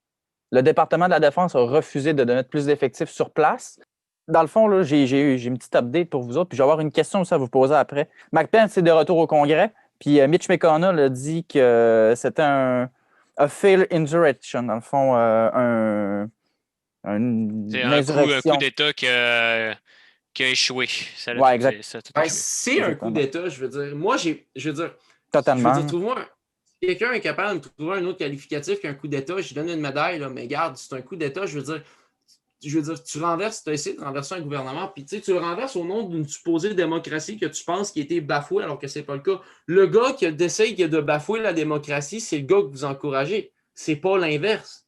Le département de la Défense a refusé de donner plus d'effectifs sur place. Dans le fond, là, j'ai une petite update pour vous autres, puis je vais avoir une question aussi à vous poser après. Mike Pence est de retour au Congrès, puis Mitch McConnell a dit que c'était un failed insurrection, dans le fond, c'est un coup d'État qui a échoué. Ouais, exact. C'est un coup d'État, je veux dire. Moi, totalement. Je veux dire, si quelqu'un est capable de trouver un autre qualificatif qu'un coup d'État, je lui donne une médaille, là, mais regarde, c'est un coup d'État, je veux dire, tu renverses, tu as essayé de renverser un gouvernement, puis tu le renverses au nom d'une supposée démocratie que tu penses qui a été bafouée alors que c'est pas le cas. Le gars qui essaye de bafouer la démocratie, c'est le gars que vous encouragez. C'est pas l'inverse.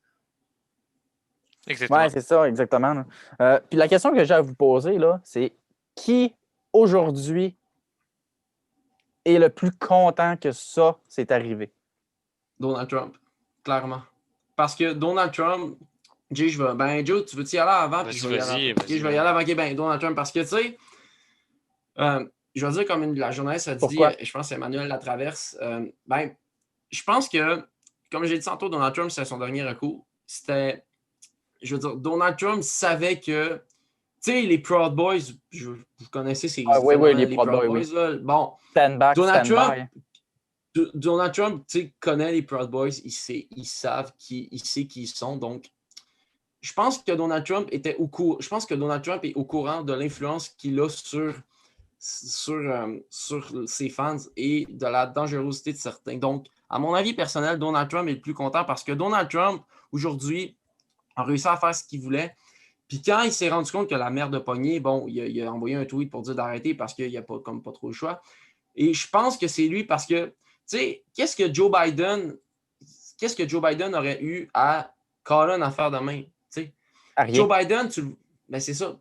Exactement. Oui, c'est ça, exactement. Puis la question que j'ai à vous poser, là, c'est qui aujourd'hui est le plus content que ça s'est arrivé? Donald Trump, clairement. Parce que Donald Trump, Joe, tu veux-tu y aller avant? Puis je vais y aller avant. OK, Donald Trump, parce que, tu sais, je vais dire comme la journaliste a dit, je pense que c'est Emmanuel Latraverse, je pense que, comme j'ai dit tantôt, Donald Trump, c'était son dernier recours. Je veux dire, Donald Trump savait que, tu sais, les Proud Boys, vous connaissez ces les Proud Boys, oui. Là. Bon, Donald Trump, tu sais, connaît les Proud Boys, il sait qui ils sont, donc je pense que Donald Trump est au courant de l'influence qu'il a sur ses fans et de la dangerosité de certains. Donc, à mon avis personnel, Donald Trump est le plus content parce que Donald Trump, aujourd'hui, a réussi à faire ce qu'il voulait. Puis quand il s'est rendu compte que la merde a pogné, bon, il a envoyé un tweet pour dire d'arrêter parce qu'il n'y a pas trop le choix. Et je pense que c'est lui parce que, tu sais, qu'est-ce que Joe Biden aurait eu à Colin à faire demain? Joe Biden, c'est ça.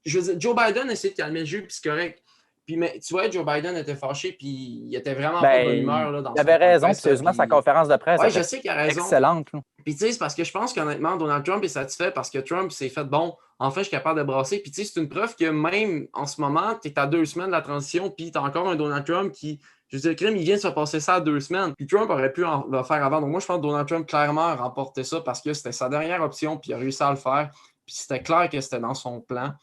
Je veux dire, Joe Biden essaie de calmer le jeu, puis c'est correct. Puis, mais tu vois, Joe Biden était fâché, puis il était vraiment pas de bonne humeur. Là, il avait raison, sérieusement, sa conférence de presse. Oui, je sais qu'il a raison. Excellente. Puis, tu sais, c'est parce que je pense qu'honnêtement, Donald Trump est satisfait parce que Trump s'est fait bon. Enfin, je suis capable de brasser. Puis, tu sais, c'est une preuve que même en ce moment, tu es à 2 semaines de la transition, puis tu as encore un Donald Trump qui. Je veux dire, le crime, il vient de se passer ça à 2 semaines. Puis Trump aurait pu le faire avant. Donc, moi, je pense que Donald Trump, clairement, a remporté ça parce que c'était sa dernière option, puis il a réussi à le faire. Puis c'était clair que c'était dans son plan.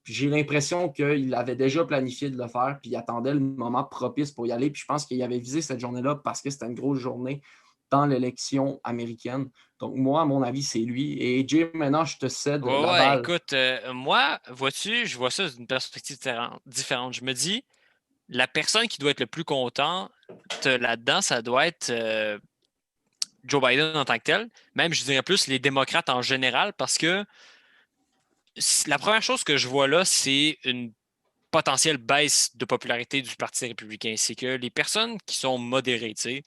J'ai l'impression qu'il avait déjà planifié de le faire, puis il attendait le moment propice pour y aller. Puis je pense qu'il avait visé cette journée-là parce que c'était une grosse journée. dans l'élection américaine. Donc, moi, à mon avis, c'est lui. Et Jay, maintenant, je te cède la Ouais, balle. écoute, moi, vois-tu, je vois ça d'une perspective différente. Je me dis, la personne qui doit être le plus contente là-dedans, ça doit être Joe Biden en tant que tel. Même, je dirais plus les démocrates en général, parce que la première chose que je vois là, c'est une potentielle baisse de popularité du Parti républicain. C'est que les personnes qui sont modérées, tu sais,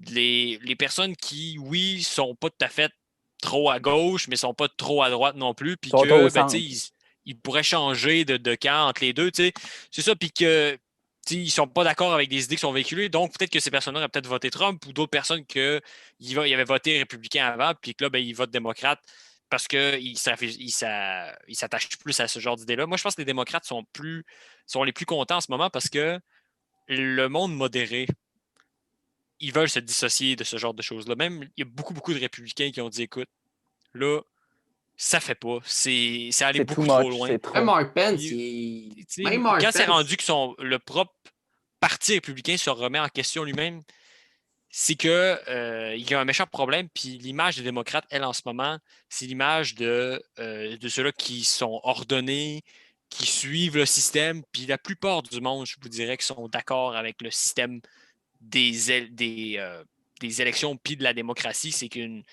les personnes qui, oui, sont pas tout à fait trop à gauche, mais sont pas trop à droite non plus, puis Sont que, au ben, centre. ils pourraient changer de camp entre les deux, tu sais. C'est ça, puis que ils sont pas d'accord avec des idées qui sont véhiculées, donc peut-être que ces personnes-là auraient peut-être voté Trump ou d'autres personnes ils avaient voté républicain avant, puis que là, ben, ils votent démocrate parce qu'ils s'attachent plus à ce genre d'idées-là. Moi, je pense que les démocrates sont les plus contents en ce moment parce que le monde modéré, ils veulent se dissocier de ce genre de choses-là. Même, il y a beaucoup, beaucoup de républicains qui ont dit, écoute, là, ça fait pas. C'est allé C'est beaucoup too trop much, loin. c'est trop. Même Mark Pence, Même quand c'est rendu que le propre parti républicain se remet en question lui-même, c'est que il y a un méchant problème. Puis l'image des démocrates, elle, en ce moment, c'est l'image de ceux-là qui sont ordonnés, qui suivent le système. Puis la plupart du monde, je vous dirais, qui sont d'accord avec le système des élections puis de la démocratie, c'est qu'une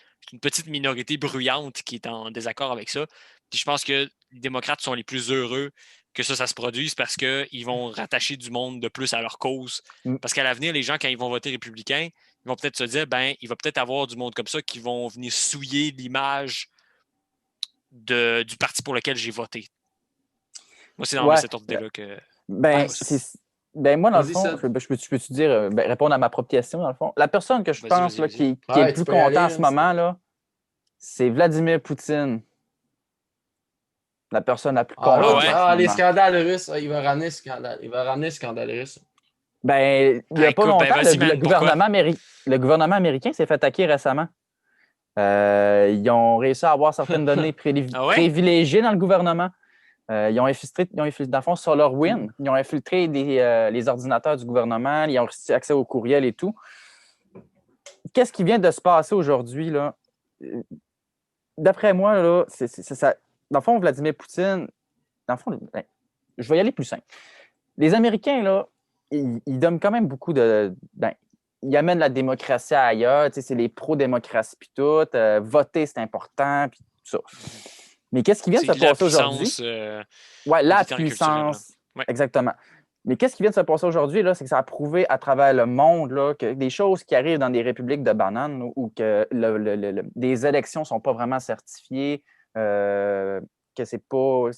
petite minorité bruyante qui est en désaccord avec ça. Puis je pense que les démocrates sont les plus heureux que ça se produise parce qu'ils vont rattacher du monde de plus à leur cause. Mm. Parce qu'à l'avenir, les gens, quand ils vont voter républicain, ils vont peut-être se dire, ben, il va peut-être avoir du monde comme ça qui vont venir souiller l'image du parti pour lequel j'ai voté. Moi, c'est dans Ouais. cet ordre-là que... Ben, moi, dans le Vas-y, fond, Seth. je peux-tu dire, répondre à ma propre question, dans le fond? La personne que je Vas-y, pense vas-y, là, vas-y. qui est Ouais, le tu plus peux y aller, content en ce là, moment, là, c'est Vladimir Poutine. La personne la plus Ah, contente. ouais? en ce les moment. scandales russes, il va ramener le scandale russe. Ben, il n'y a pas écoute, ben, longtemps, vas-y, man, pourquoi? le gouvernement américain s'est fait attaquer récemment. Ils ont réussi à avoir certaines données Ah ouais? privilégiées dans le gouvernement. Ils ont infiltré, dans le fond, SolarWinds. Ils ont infiltré les ordinateurs du gouvernement. Ils ont reçu accès au courriel et tout. Qu'est-ce qui vient de se passer aujourd'hui, là? D'après moi, là, c'est ça. Dans le fond, Vladimir Poutine, dans le fond, ben, je vais y aller plus simple. Les Américains, là, ils donnent quand même beaucoup de. Ben, ils amènent la démocratie ailleurs. C'est les pro-démocratie, puis tout. Voter, c'est important, puis tout ça. Mais qu'est-ce qui vient de se passer aujourd'hui? Oui, la puissance. Ouais. Exactement. Mais qu'est-ce qui vient de se passer aujourd'hui, là, c'est que ça a prouvé à travers le monde là, que des choses qui arrivent dans des républiques de bananes ou que des élections ne sont pas vraiment certifiées, que c'est pas.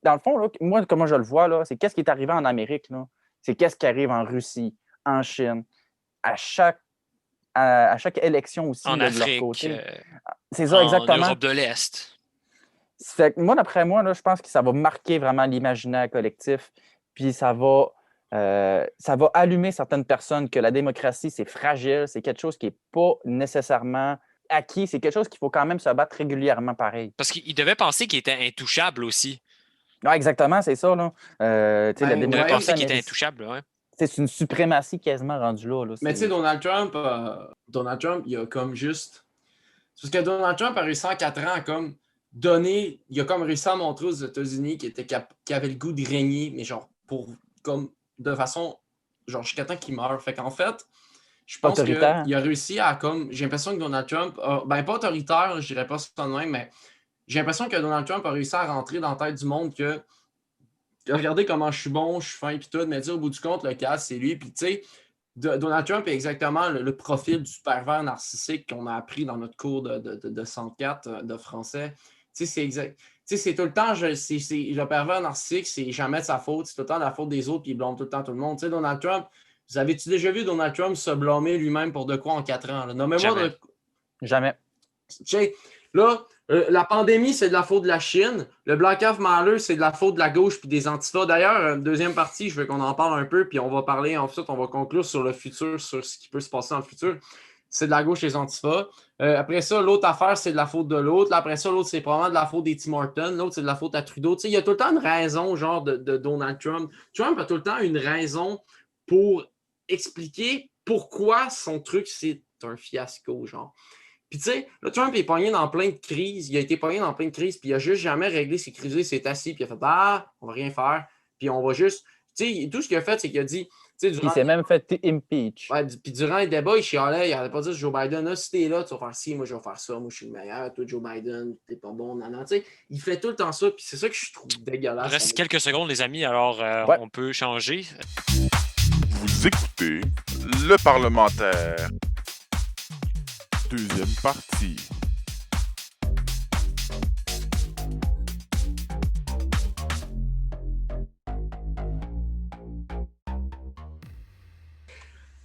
Dans le fond, là, moi, comment je le vois, là, c'est qu'est-ce qui est arrivé en Amérique, là? C'est qu'est-ce qui arrive en Russie, en Chine, à chaque élection aussi En là, de leur Afrique, côté. C'est ça, en exactement. Europe de l'Est. Fait que moi, d'après moi, là, je pense que ça va marquer vraiment l'imaginaire collectif. Puis ça va allumer certaines personnes que la démocratie, c'est fragile, c'est quelque chose qui n'est pas nécessairement acquis, c'est quelque chose qu'il faut quand même se battre régulièrement pareil. Parce qu'il devait penser qu'il était intouchable aussi. Oui, exactement, c'est ça. Là. La Il devait démocratie, penser qu'il était intouchable, ouais. C'est une suprématie quasiment rendue là. Mais tu sais, Donald Trump, il a comme juste... Parce que Donald Trump a réussi en 4 ans à comme donner... Il a comme réussi à montrer aux États-Unis qu'il avait le goût de régner, mais genre comme de façon... Genre jusqu'à temps qu'il meure. Fait qu'en fait, je pense qu'il a réussi à comme... J'ai l'impression que Donald Trump... pas autoritaire, je dirais pas ça de même, mais j'ai l'impression que Donald Trump a réussi à rentrer dans la tête du monde que regardez comment je suis bon, je suis fin, puis tout, mais au bout du compte, le cas, c'est lui. Puis tu sais, Donald Trump est exactement le profil du pervers narcissique qu'on a appris dans notre cours de 104 de français. Tu sais, c'est exact. Tu sais, c'est tout le temps, le pervers narcissique, c'est jamais de sa faute, c'est tout le temps de la faute des autres, puis il blâme tout le temps tout le monde. Tu sais, Donald Trump, vous avez-tu déjà vu Donald Trump se blâmer lui-même pour de quoi en 4 ans? Nommez-moi Jamais. Tu sais, là, la pandémie, c'est de la faute de la Chine. Le Black Lives Matter, c'est de la faute de la gauche puis des antifas. D'ailleurs, deuxième partie, je veux qu'on en parle un peu, puis on va parler, ensuite, on va conclure sur le futur, sur ce qui peut se passer dans le futur. C'est de la gauche et des antifas. Après ça, l'autre affaire, c'est de la faute de l'autre. Après ça, l'autre, c'est probablement de la faute des Tim Hortons. L'autre, c'est de la faute à Trudeau. Tu sais, il y a tout le temps une raison, genre, de Donald Trump. Trump a tout le temps une raison pour expliquer pourquoi son truc, c'est un fiasco, genre. Puis tu sais, là, Trump est pogné dans plein de crises. Il a été pogné dans plein de crises, puis il a juste jamais réglé ses crises. Il s'est assis, puis il a fait on va rien faire, puis on va juste. Tu sais, tout ce qu'il a fait, c'est qu'il a dit. Il s'est même fait impeach. Ouais, puis durant les débats, il chialait, il n'allait pas dire Joe Biden, là, si t'es là, tu vas faire ci, moi je vais faire ça, moi je suis le meilleur, toi Joe Biden, t'es pas bon, non. Tu sais, il fait tout le temps ça, puis c'est ça que je trouve dégueulasse. Il reste quelques secondes, les amis, alors Ouais. on peut changer. Vous écoutez le parlementaire. Deuxième partie.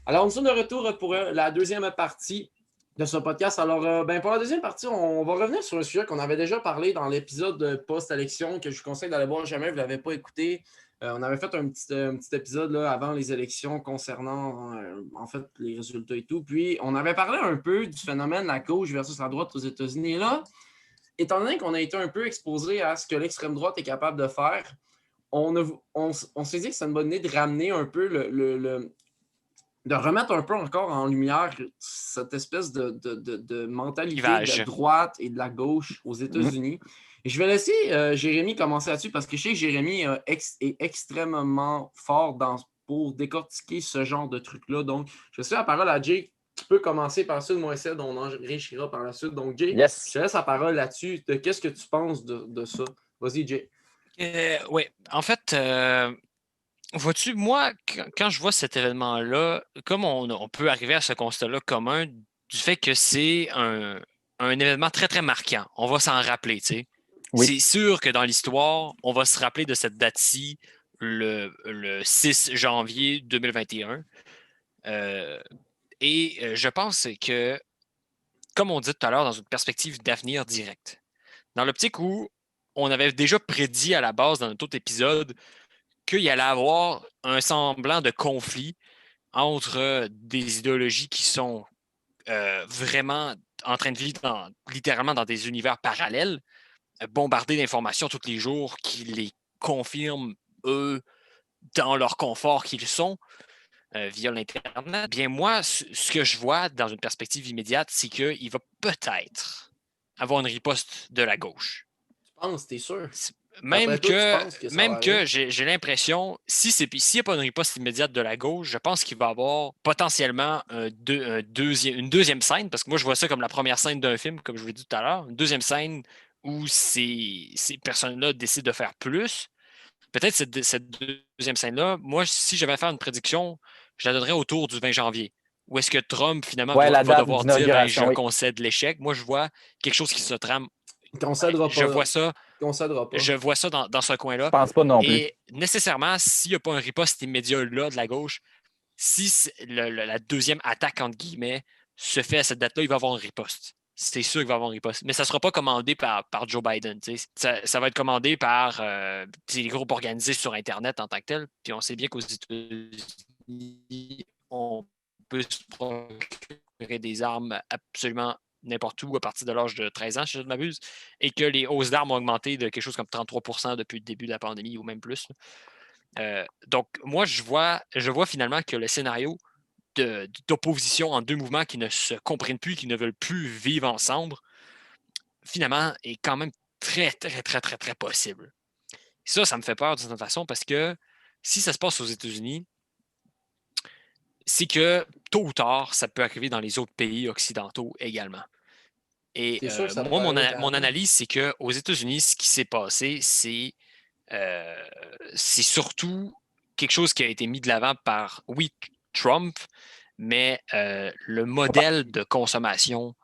Alors, nous sommes de retour pour la deuxième partie de ce podcast. Alors, pour la deuxième partie, on va revenir sur un sujet qu'on avait déjà parlé dans l'épisode post-élection que je vous conseille d'aller voir jamais vous ne l'avez pas écouté. On avait fait un petit épisode là, avant les élections concernant en fait les résultats et tout. Puis, on avait parlé un peu du phénomène la gauche versus la droite aux États-Unis. Et là, étant donné qu'on a été un peu exposé à ce que l'extrême droite est capable de faire, on s'est dit que c'est une bonne idée de ramener un peu de remettre un peu encore en lumière cette espèce de mentalité de droite et de la gauche aux États-Unis. Et je vais laisser Jérémy commencer là-dessus parce que je sais que Jérémy est extrêmement fort pour décortiquer ce genre de truc-là. Donc, je laisse la parole à Jay qui peut commencer par ça, moi et Ced, on enrichira par la suite. Donc, Jay, je te laisse la parole là-dessus. Qu'est-ce que tu penses de ça? Vas-y, Jay. Oui, en fait... vois-tu, moi, quand je vois cet événement-là, comme on peut arriver à ce constat-là commun du fait que c'est un événement très, très marquant. On va s'en rappeler, tu sais. Oui. C'est sûr que dans l'histoire, on va se rappeler de cette date-ci, le 6 janvier 2021. Je pense que, comme on dit tout à l'heure, dans une perspective d'avenir direct, dans l'optique où on avait déjà prédit à la base dans notre autre épisode qu'il y allait avoir un semblant de conflit entre des idéologies qui sont vraiment en train de vivre littéralement dans des univers parallèles, bombardés d'informations tous les jours qui les confirment, eux, dans leur confort qu'ils sont via l'Internet. Bien, moi, ce que je vois dans une perspective immédiate, c'est qu'il va peut-être avoir une riposte de la gauche. Tu penses, t'es sûr? Même que j'ai l'impression, s'il n'y a pas une riposte immédiate de la gauche, je pense qu'il va y avoir potentiellement une deuxième scène, parce que moi, je vois ça comme la première scène d'un film, comme je vous l'ai dit tout à l'heure, une deuxième scène où ces personnes-là décident de faire plus. Peut-être cette deuxième scène-là, moi, si je vais faire une prédiction, je la donnerais autour du 20 janvier. Où est-ce que Trump, finalement, va devoir dire je concède l'échec? Moi, je vois quelque chose qui se trame. Je vois ça. Je vois ça dans ce coin-là. Je pense pas non plus. Et nécessairement, s'il n'y a pas un riposte immédiat là de la gauche, si la deuxième attaque, entre guillemets, se fait à cette date-là, il va y avoir une riposte. C'est sûr qu'il va y avoir une riposte. Mais ça ne sera pas commandé par Joe Biden. Ça va être commandé par les groupes organisés sur Internet en tant que tel. Puis on sait bien qu'aux États-Unis, on peut se procurer des armes absolument n'importe où à partir de l'âge de 13 ans, si je ne m'abuse, et que les hausses d'armes ont augmenté de quelque chose comme 33% depuis le début de la pandémie ou même plus. Donc, moi, je vois finalement que le scénario d'opposition en deux mouvements qui ne se comprennent plus, qui ne veulent plus vivre ensemble, finalement, est quand même très, très, très, très, très possible. Ça me fait peur d'une certaine façon parce que si ça se passe aux États-Unis, c'est que tôt ou tard, ça peut arriver dans les autres pays occidentaux également. Et moi, mon analyse, c'est qu'aux États-Unis, ce qui s'est passé, c'est surtout quelque chose qui a été mis de l'avant par, oui, Trump, mais le modèle de consommation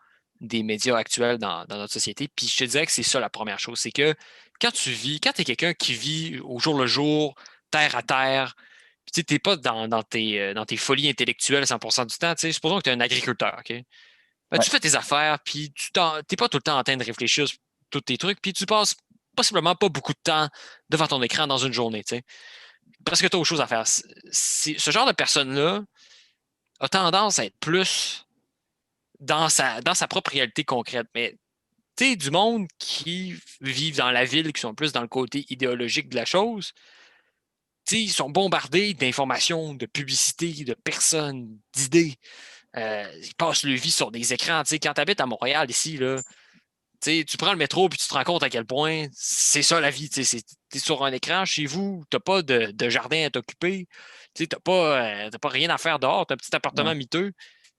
des médias actuels dans notre société. Puis je te dirais que c'est ça la première chose. C'est que quand tu es quelqu'un qui vit au jour le jour, terre à terre, tu n'es pas dans tes folies intellectuelles 100% du temps. Supposons que tu es un agriculteur, OK? Ben, tu fais tes affaires, puis tu n'es pas tout le temps en train de réfléchir sur tous tes trucs, puis tu passes possiblement pas beaucoup de temps devant ton écran dans une journée, tu sais. Parce que tu as autre chose à faire. Ce genre de personne-là a tendance à être plus dans sa propre réalité concrète. Mais tu sais, du monde qui vivent dans la ville, qui sont plus dans le côté idéologique de la chose, tu sais, ils sont bombardés d'informations, de publicités, de personnes, d'idées. Ils passent leur vie sur des écrans. Tu sais, quand tu habites à Montréal, ici, là, tu prends le métro puis tu te rends compte à quel point c'est ça la vie. Tu es sur un écran chez vous, tu n'as pas de jardin à t'occuper, tu n'as pas rien à faire dehors, tu as un petit appartement miteux.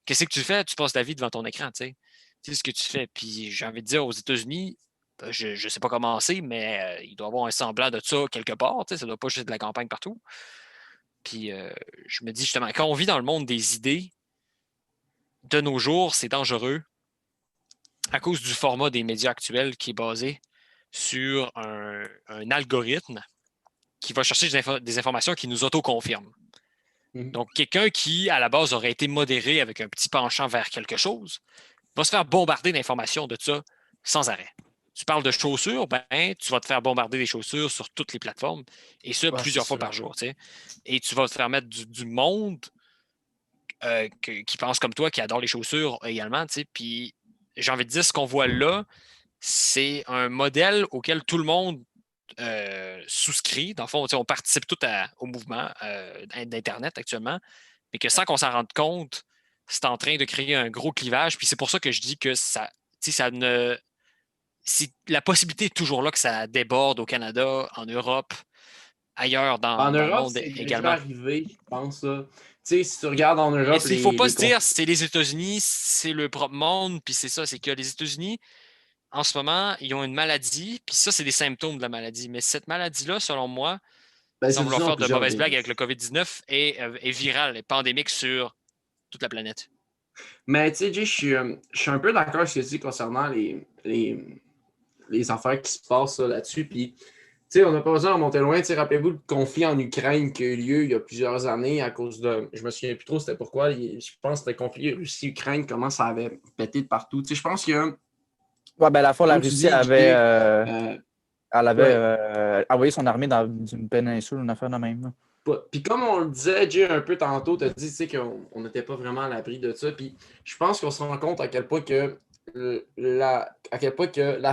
Qu'est-ce que tu fais? Tu passes ta vie devant ton écran. Tu sais ce que tu fais. Puis j'ai envie de dire, aux États-Unis, je ne sais pas comment c'est, mais il doit y avoir un semblant de ça quelque part. Ça ne doit pas juste être de la campagne partout. Puis je me dis justement, quand on vit dans le monde des idées, de nos jours, c'est dangereux à cause du format des médias actuels qui est basé sur un algorithme qui va chercher des informations qui nous autoconfirment. Donc, quelqu'un qui, à la base, aurait été modéré avec un petit penchant vers quelque chose, va se faire bombarder d'informations de ça sans arrêt. Tu parles de chaussures, tu vas te faire bombarder des chaussures sur toutes les plateformes, et ça, plusieurs fois par jour. Et tu vas te faire mettre du monde qui pense comme toi, qui adore les chaussures également. Puis, j'ai envie de dire, ce qu'on voit là, c'est un modèle auquel tout le monde souscrit. Dans le fond, on participe tout au mouvement d'Internet actuellement, mais que sans qu'on s'en rende compte, c'est en train de créer un gros clivage. Puis c'est pour ça que je dis que ça ne. La possibilité est toujours là que ça déborde au Canada, en Europe, ailleurs dans le monde c'est également. déjà arrivé, je pense. Si tu regardes en Europe. Il ne faut pas se dire c'est les États-Unis, c'est le propre monde, puis c'est ça, c'est que les États-Unis, en ce moment, ils ont une maladie, puis ça, c'est des symptômes de la maladie. Mais cette maladie-là, selon moi, sans vouloir faire de mauvaises blagues avec le COVID-19, est virale, est pandémique sur toute la planète. Mais tu sais, Jay, je suis un peu d'accord avec ce que tu dis concernant les affaires qui se passent là-dessus. Puis, tu sais, on n'a pas besoin de remonter loin. Rappelez-vous le conflit en Ukraine qui a eu lieu il y a plusieurs années à cause de. Je me souviens plus trop c'était pourquoi. Je pense que c'était le conflit Russie-Ukraine, comment ça avait pété de partout. Tu sais, je pense que. Ouais, ben, à la fois, la Russie avait. Elle avait envoyé son armée dans une péninsule, une affaire de même. Là. Puis comme on le disait, Jay, un peu tantôt, tu as dit qu'on n'était pas vraiment à l'abri de ça. Puis je pense qu'on se rend compte à quel point que la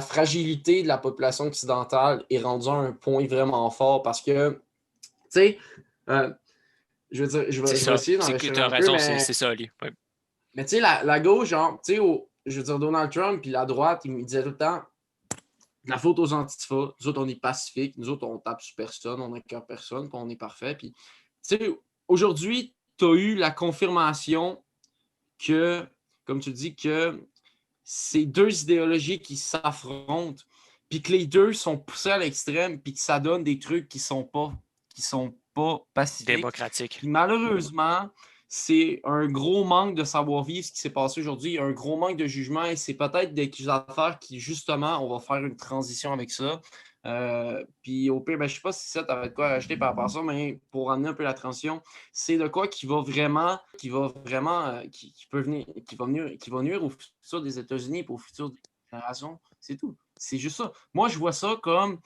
fragilité de la population occidentale est rendue à un point vraiment fort parce que, tu sais, je veux dire, je vais essayer d'en tu as raison, c'est ça, Ali. Ouais. Mais tu sais, la gauche, genre, tu sais, je veux dire, Donald Trump, puis la droite, il me disait tout le temps, la faute aux antifas, nous autres, on est pacifiques, nous autres, on tape sur personne, on n'inquiète personne, puis on est parfait. Puis, tu sais, aujourd'hui, tu as eu la confirmation que, comme tu dis, que c'est deux idéologies qui s'affrontent, puis que les deux sont poussés à l'extrême, puis que ça donne des trucs qui sont pas pacifiques. Démocratiques. Puis malheureusement, c'est un gros manque de savoir-vivre ce qui s'est passé aujourd'hui, un gros manque de jugement, et c'est peut-être des affaires qui, justement, on va faire une transition avec ça. Puis au pire, je ne sais pas si ça, tu avais de quoi rajouter par rapport à ça, mais pour amener un peu la transition, c'est de quoi qui va nuire au futur des États-Unis et au futur des générations. C'est tout. C'est juste ça. Moi, je vois ça comme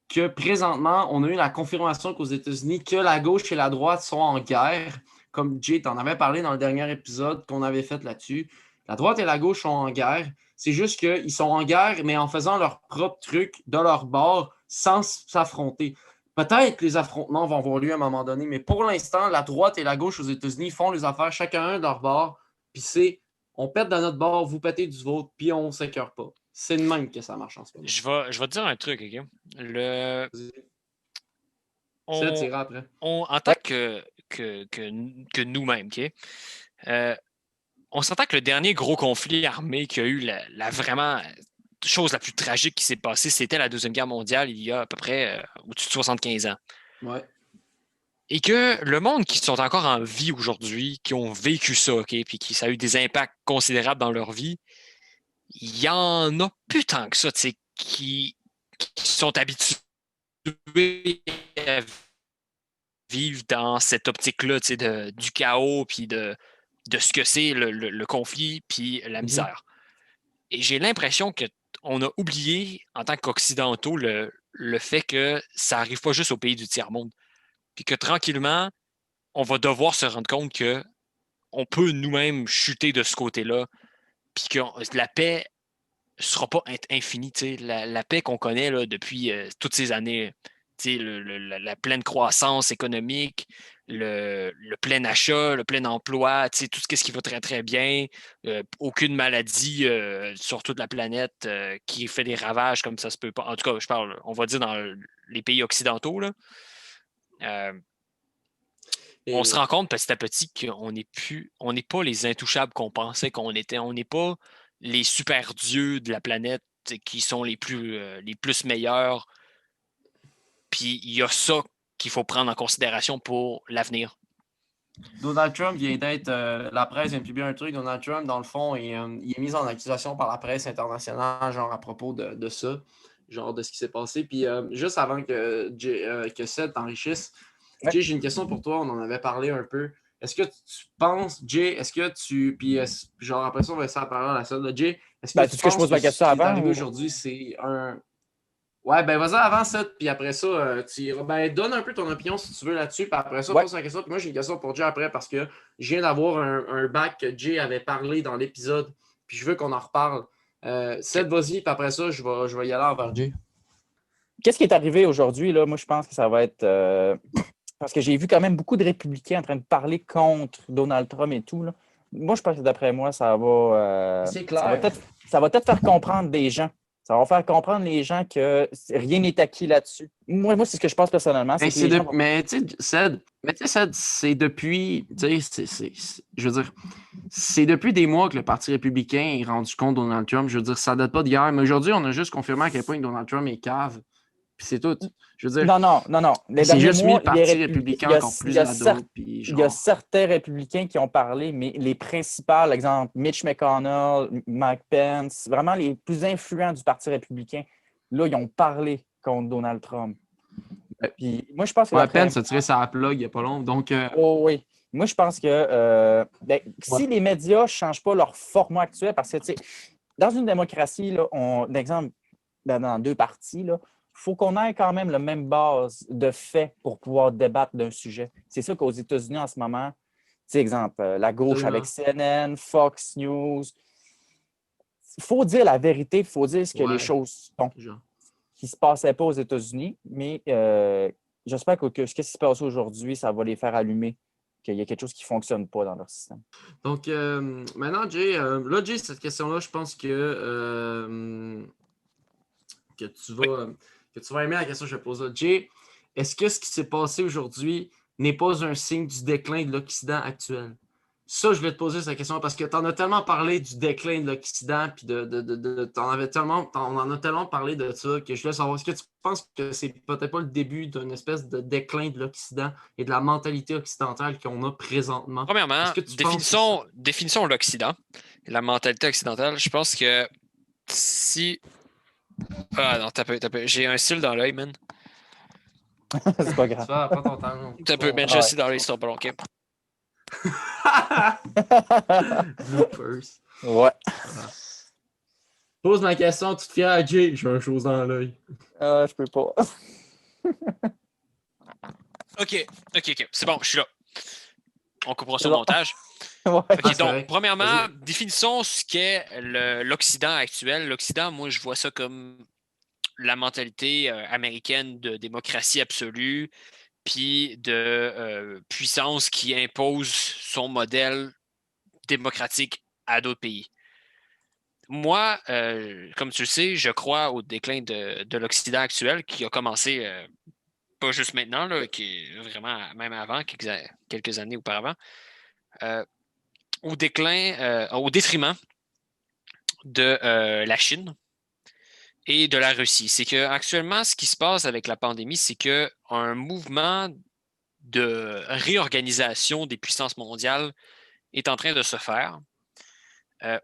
que présentement, on a eu la confirmation qu'aux États-Unis, que la gauche et la droite sont en guerre. Comme Jay t'en avais parlé dans le dernier épisode qu'on avait fait là-dessus. La droite et la gauche sont en guerre. C'est juste qu'ils sont en guerre, mais en faisant leur propre truc de leur bord, sans s'affronter. Peut-être que les affrontements vont avoir lieu à un moment donné, mais pour l'instant, la droite et la gauche aux États-Unis font les affaires chacun de leur bord, puis c'est on pète dans notre bord, vous pétez du vôtre, puis on ne s'écœure pas. C'est de même que ça marche en ce moment. Je vais te dire un truc, OK? En tant que nous-mêmes, OK? On s'entend que le dernier gros conflit armé qu'il y a eu, la vraiment chose la plus tragique qui s'est passée, c'était la Deuxième Guerre mondiale il y a à peu près au-dessus de 75 ans. Ouais. Et que le monde qui sont encore en vie aujourd'hui, qui ont vécu ça, OK, puis qui ça a eu des impacts considérables dans leur vie, il y en a plus tant que ça, tu sais, qui sont habitués à vivre dans cette optique-là, tu sais, du chaos, puis de ce que c'est le conflit, puis la misère. Et j'ai l'impression qu'on a oublié, en tant qu'Occidentaux, le fait que ça n'arrive pas juste au pays du tiers-monde. Puis que tranquillement, on va devoir se rendre compte qu'on peut nous-mêmes chuter de ce côté-là, puis que la paix ne sera pas infinie. La paix qu'on connaît là, depuis toutes ces années, la pleine croissance économique, le plein achat, le plein emploi, tout ce qui va très, très bien, aucune maladie sur toute la planète qui fait des ravages comme ça se peut pas. En tout cas, je parle, on va dire dans les pays occidentaux, là. On se rend compte petit à petit qu'on n'est pas les intouchables qu'on pensait qu'on était. On n'est pas les super dieux de la planète qui sont les plus meilleurs. Puis il y a ça qu'il faut prendre en considération pour l'avenir. Donald Trump vient d'être. La presse vient de publier un truc. Donald Trump, dans le fond, il est mis en accusation par la presse internationale, genre à propos de ça, genre de ce qui s'est passé. Puis juste avant que Seth t'enrichisse, Ouais. Jay, j'ai une question pour toi. On en avait parlé un peu. Est-ce que tu penses, Jay, est-ce que tu. Puis genre après ça, on va laisser la parole à Seth. Jay, est-ce que tu que je penses pose ma question ce qui est avant, arrivé ou- aujourd'hui, c'est un. Ouais, ben vas-y avant ça, puis après ça, donne un peu ton opinion si tu veux là-dessus, puis après ça, Ouais. pose la question. Puis moi, j'ai une question pour Jay après parce que je viens d'avoir un bac que Jay avait parlé dans l'épisode, puis je veux qu'on en reparle. Seth, vas-y, puis après ça, je vais y aller envers Jay. Qu'est-ce qui est arrivé aujourd'hui, là? Moi, je pense que ça va être. Parce que j'ai vu quand même beaucoup de républicains en train de parler contre Donald Trump et tout, là. Moi, je pense que d'après moi, ça va. C'est clair. Ça va peut-être faire comprendre des gens. Ça va faire comprendre les gens que rien n'est acquis là-dessus. Moi c'est ce que je pense personnellement. Mais, C'est que les gens vont- mais tu sais, Seth, c'est depuis. Tu sais, je veux dire, c'est depuis des mois que le Parti républicain est rendu compte de Donald Trump. Je veux dire, ça date pas d'hier. Mais aujourd'hui, on a juste confirmé à quel point Donald Trump est cave. Puis c'est tout. Je veux dire, Non. Les c'est derniers juste mis mois, le Parti il républicain y a- encore plus il y a à certes- dos. Puis il y a genre, certains républicains qui ont parlé, mais les principaux, exemple Mitch McConnell, Mike Pence, vraiment les plus influents du Parti républicain, là, ils ont parlé contre Donald Trump. Puis moi, je pense que ouais, d'après Pence a tiré sa plug il n'y a pas longtemps. Donc, Oh oui. Moi, je pense que si les médias ne changent pas leur format actuel, parce que, tu sais, dans une démocratie, là, d'exemple, dans deux partis, il faut qu'on ait quand même la même base de faits pour pouvoir débattre d'un sujet. C'est ça qu'aux États-Unis, en ce moment, tu sais, exemple, la gauche Absolument. avec CNN, Fox News, il faut dire la vérité, il faut dire ce que Ouais. les choses sont, genre. qui ne se passaient pas aux États-Unis, mais j'espère que ce qui se passe aujourd'hui, ça va les faire allumer, qu'il y a quelque chose qui ne fonctionne pas dans leur système. Donc, maintenant, Jay, Jay, cette question-là, je pense que tu vas aimer la question que je vais poser. Jay, est-ce que ce qui s'est passé aujourd'hui n'est pas un signe du déclin de l'Occident actuel? Ça, je vais te poser cette question parce que tu en as tellement parlé du déclin de l'Occident, puis on en a tellement parlé de ça que je voulais savoir, est-ce que tu penses que c'est peut-être pas le début d'une espèce de déclin de l'Occident et de la mentalité occidentale qu'on a présentement? Premièrement, Est-ce que tu penses que définissons l'Occident, la mentalité occidentale. Je pense que si... Ah non, t'as peu. J'ai un cil dans l'œil, man. C'est pas grave. Prends ton temps. non. T'as peu, man, j'ai un cil dans l'œil, c'est pas long, OK? Bloopers. Ouais. Pose ma question, tu te fies à Jay, j'ai une chose dans l'œil. Je peux pas. OK. C'est bon, je suis là. On coupera C'est sur le bon. montage. Ouais. OK, c'est donc, correct. premièrement, Vas-y. définissons ce qu'est l'Occident actuel. L'Occident, moi, je vois ça comme la mentalité américaine de démocratie absolue, puis de puissance qui impose son modèle démocratique à d'autres pays. Moi, comme tu le sais, je crois au déclin de l'Occident actuel qui a commencé pas juste maintenant, là, qui est vraiment même avant, quelques années auparavant, au détriment de la Chine et de la Russie. C'est qu'actuellement, ce qui se passe avec la pandémie, c'est qu'un mouvement de réorganisation des puissances mondiales est en train de se faire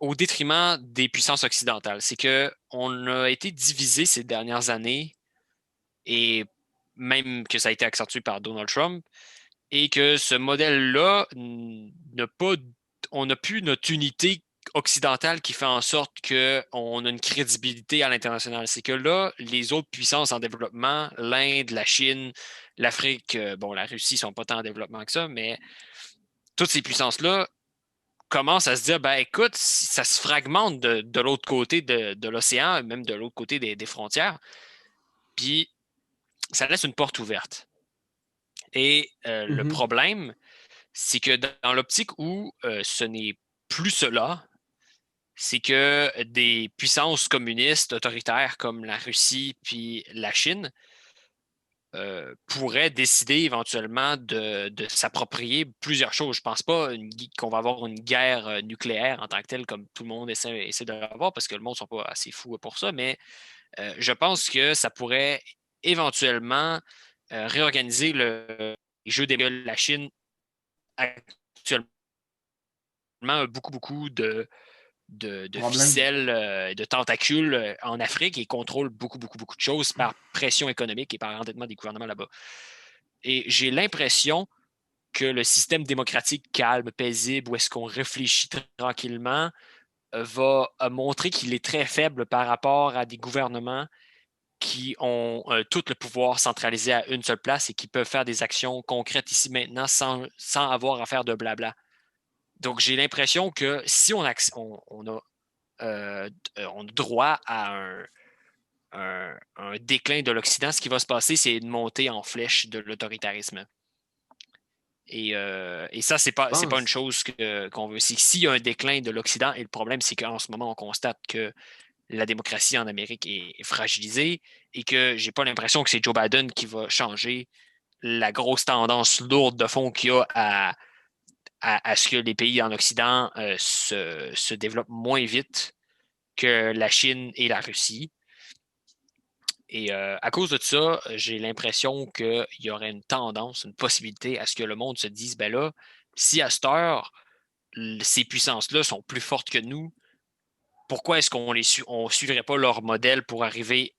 au détriment des puissances occidentales. C'est qu'on a été divisé ces dernières années et même que ça a été accentué par Donald Trump et que ce modèle-là on n'a plus notre unité occidentale qui fait en sorte qu'on a une crédibilité à l'international. C'est que là, les autres puissances en développement, l'Inde, la Chine, l'Afrique, la Russie ne sont pas tant en développement que ça, mais toutes ces puissances-là commencent à se dire, ben écoute, ça se fragmente de l'autre côté de l'océan, même de l'autre côté des frontières. Puis ça laisse une porte ouverte. Et le problème, c'est que dans l'optique où ce n'est plus cela, c'est que des puissances communistes autoritaires comme la Russie puis la Chine pourraient décider éventuellement de s'approprier plusieurs choses. Je ne pense pas qu'on va avoir une guerre nucléaire en tant que telle, comme tout le monde essaie de l'avoir, parce que le monde ne sont pas assez fous pour ça, mais je pense que ça pourrait éventuellement réorganiser les jeux des la Chine actuellement a beaucoup de ficelles, de tentacules en Afrique et contrôle beaucoup de choses par pression économique et par endettement des gouvernements là-bas. Et j'ai l'impression que le système démocratique calme, paisible, où est-ce qu'on réfléchit tranquillement, va montrer qu'il est très faible par rapport à des gouvernements qui ont tout le pouvoir centralisé à une seule place et qui peuvent faire des actions concrètes ici maintenant sans avoir à faire de blabla. Donc, j'ai l'impression que si on a droit à un déclin de l'Occident, ce qui va se passer, c'est une montée en flèche de l'autoritarisme. Et ça, c'est pas une chose qu'on veut. S'il y a un déclin de l'Occident, et le problème, c'est qu'en ce moment, on constate que la démocratie en Amérique est fragilisée et que j'ai pas l'impression que c'est Joe Biden qui va changer la grosse tendance lourde de fond qu'il y a à ce que les pays en Occident se développent moins vite que la Chine et la Russie. Et à cause de ça, j'ai l'impression qu'il y aurait une tendance, une possibilité à ce que le monde se dise, ben là, si à cette heure, ces puissances-là sont plus fortes que nous, pourquoi est-ce qu'on ne suivrait pas leur modèle pour arriver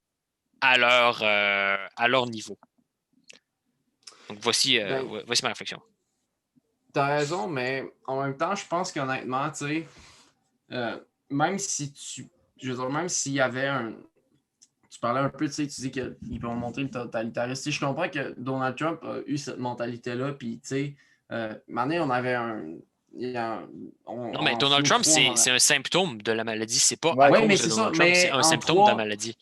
à leur niveau? Donc, voici ma réflexion. T'as raison, mais en même temps, je pense qu'honnêtement, tu sais, même s'il y avait un. Tu parlais un peu, tu sais, tu dis qu'ils vont montrer le totalitarisme. Je comprends que Donald Trump a eu cette mentalité-là, puis, tu sais, maintenant, on avait un. Non, mais Donald Trump, c'est un symptôme de la maladie. C'est pas à cause mais de Donald Trump, c'est un symptôme de la maladie.